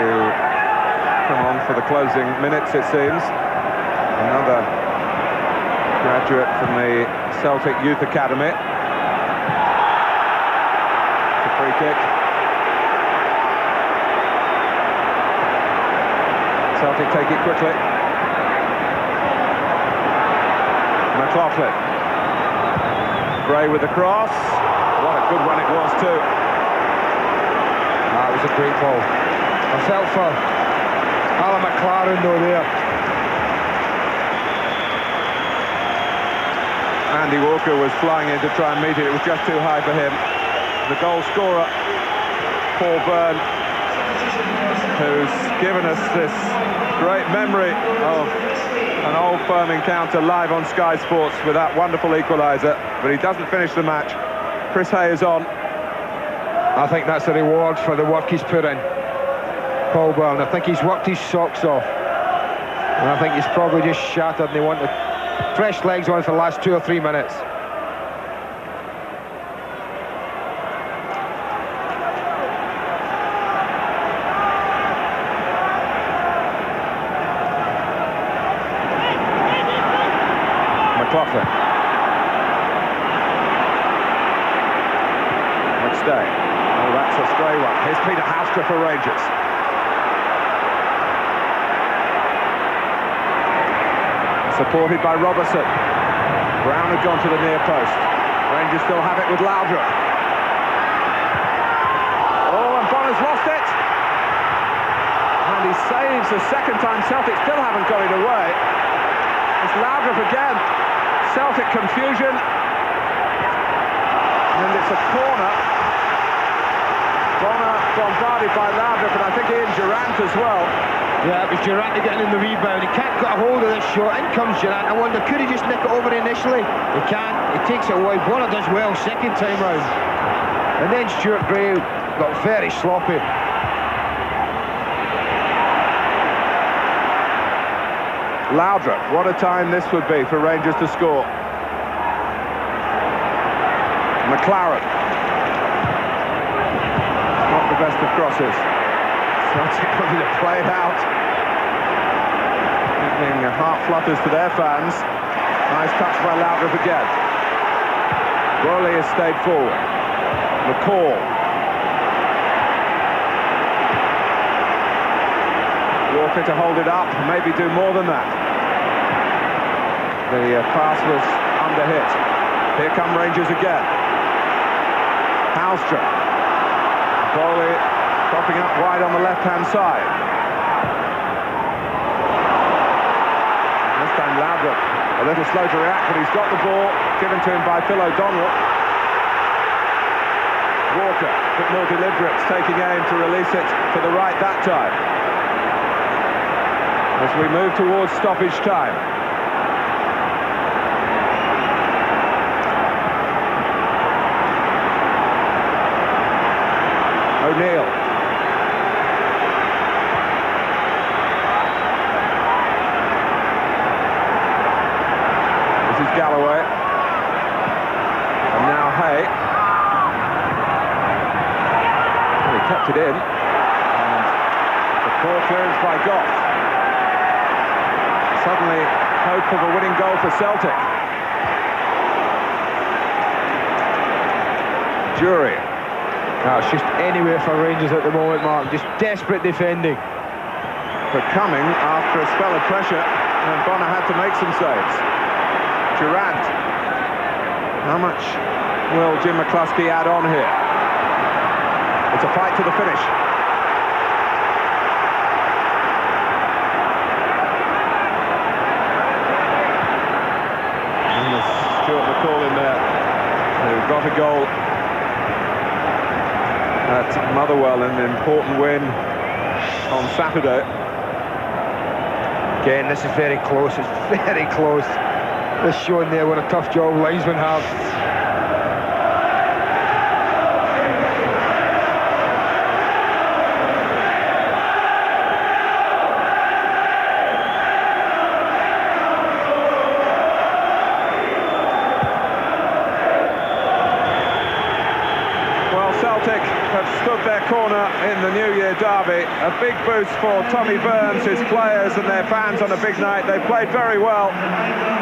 come on for the closing minutes, it seems. Another graduate from the Celtic Youth Academy. It's a free kick. Celtic take it quickly. McLaughlin. Gray with the cross. What a good one it was too. That was a great ball. I felt for Alan McLaren though there. Andy Walker was flying in to try and meet it. It was just too high for him. The goal scorer, Paul Byrne, who's given us this great memory of an old firm encounter live on Sky Sports with that wonderful equaliser, but he doesn't finish the match. Chris Hay is on. I think that's a reward for the work he's put in, Paul Byrne. I think he's worked his socks off, and I think he's probably just shattered, and they want fresh legs on for the last 2 or 3 minutes. McLaughlin. McStay. Oh, that's a stray one. Here's Peter Houstra for Rangers. Supported by Robertson. Brown had gone to the near post. Rangers still have it with Loudon. Oh, and Bonner's lost it. And he saves the second time. Celtic still haven't got it away. It's Loudon again. Celtic confusion. And it's a corner. Bonner bombarded by Loudon, but I think Ian Durant as well. Yeah, it was Durant getting in the rebound. He can't get a hold of this shot. In comes Durant. I wonder, could he just nick it over initially? He can't. He takes it away. Bonner does well second time round. And then Stuart Gray got very sloppy. Loudon, what a time this would be for Rangers to score. McLaren. Not the best of crosses. Celtic looking to play it out. Giving heart flutters to their fans. Nice touch by Loudon again. Worley has stayed forward. McCall. Walker to hold it up, maybe do more than that. The pass was under hit. Here come Rangers again. Houstra. Bowley popping up wide on the left-hand side. This time Loudon a little slow to react, but he's got the ball given to him by Phil O'Donnell. Walker, a bit more deliberate, taking aim to release it to the right that time. As we move towards stoppage time. O'Neill. This is Galloway. And now Hay. Well, he kept it in. And the poor clearance by Goff. Suddenly, hope of a winning goal for Celtic. jury. No, it's just anywhere for Rangers at the moment, Mark. Just desperate defending. But coming after a spell of pressure, and Bonner had to make some saves. Durant. How much will Jim McCluskey add on here? It's a fight to the finish. And there's Stuart McCall in there, who got a goal at Motherwell in an important win on Saturday. Again, this is very close. It's very close. This showing there what a tough job linesmen have. Celtic have stood their corner in the New Year derby. A big boost for Tommy Burns, his players and their fans on a big night. They played very well.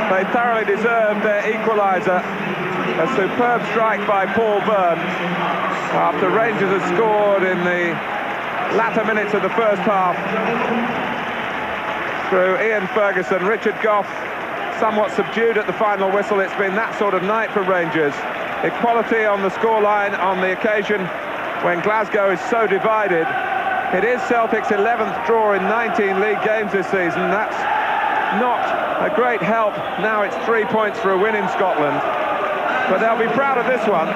They thoroughly deserved their equaliser. A superb strike by Paul Byrne after Rangers had scored in the latter minutes of the first half through Ian Ferguson. Richard Gough somewhat subdued at the final whistle. It's been that sort of night for Rangers. Equality on the scoreline on the occasion when Glasgow is so divided. It is Celtic's 11th draw in 19 league games this season. That's not a great help. Now it's 3 points for a win in Scotland. But they'll be proud of this one.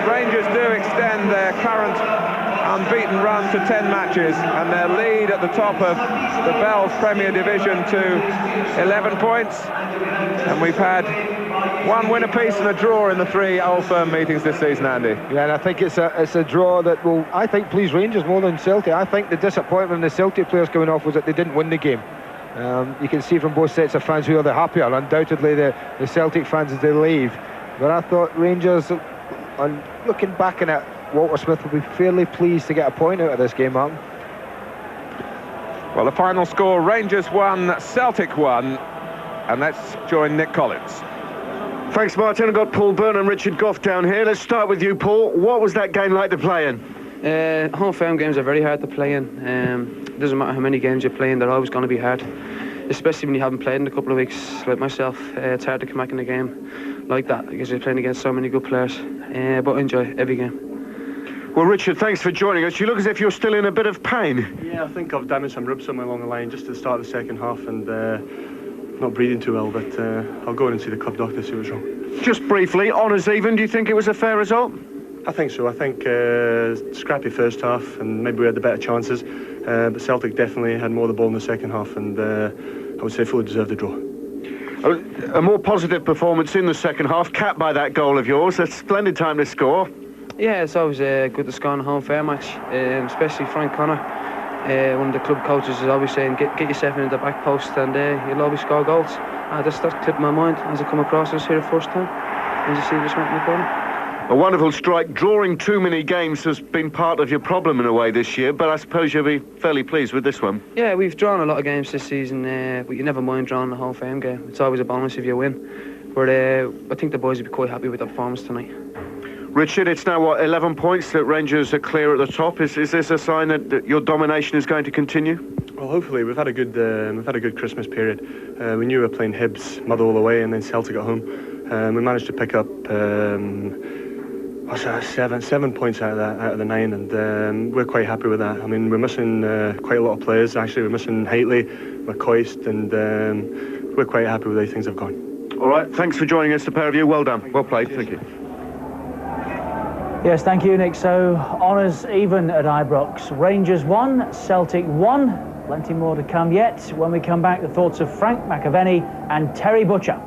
Rangers do extend their current unbeaten run to 10 matches, and their lead at the top of the Bells Premier Division to 11 points. And we've had one win apiece and a draw in the 3 Old Firm meetings this season, Andy. Yeah, and I think it's a draw that will, I think, please Rangers more than Celtic. I think the disappointment in the Celtic players coming off was that they didn't win the game. You can see from both sets of fans who are the happier. Undoubtedly the Celtic fans as they leave. But I thought Rangers, on looking back at it, Walter Smith will be fairly pleased to get a point out of this game, Martin. Well, the final score, Rangers 1, Celtic 1. And let's join Nick Collins. Thanks, Martin. I've got Paul Byrne and Richard Gough down here. Let's start with you, Paul. What was that game like to play in? Home firm games are very hard to play in. It doesn't matter how many games you play in, they're always going to be hard. Especially when you haven't played in a couple of weeks, like myself. It's hard to come back in a game like that because you're playing against so many good players. But I enjoy every game. Well, Richard, thanks for joining us. You look as if you're still in a bit of pain. Yeah, I think I've damaged some ribs somewhere along the line just at the start of the second half, and not breathing too well, but I'll go in and see the club doctor, see what's wrong. Just briefly, honours even, do you think it was a fair result? I think so. I think scrappy first half, and maybe we had the better chances, but Celtic definitely had more of the ball in the second half, and I would say fully deserved the draw. A more positive performance in the second half, capped by that goal of yours. A splendid time to score. Yeah, it's always good to score in a home fair match, especially Frank Connor. One of the club coaches is always saying, get yourself into the back post and you'll always score goals. That clipped my mind as I come across us here the first time. As you see, just went in the corner. A wonderful strike. Drawing too many games has been part of your problem in a way this year, but I suppose you'll be fairly pleased with this one. Yeah, we've drawn a lot of games this season, but you never mind drawing a home firm game. It's always a bonus if you win. But I think the boys will be quite happy with the performance tonight. Richard, it's now, 11 points that Rangers are clear at the top. Is this a sign that your domination is going to continue? Well, hopefully. We've had a good Christmas period. We knew we were playing Hibs, Motherwell away, and then Celtic at home. We managed to pick up 7 points out of the 9, and we're quite happy with that. I mean, we're missing quite a lot of players. Actually, we're missing Haitley, McCoist, and we're quite happy with the way things have gone. All right, thanks for joining us, the pair of you. Well done. Well played. Thank you. Yes, thank you, Nick. So, honours even at Ibrox. Rangers 1, Celtic 1. Plenty more to come yet. When we come back, the thoughts of Frank McAvenny and Terry Butcher.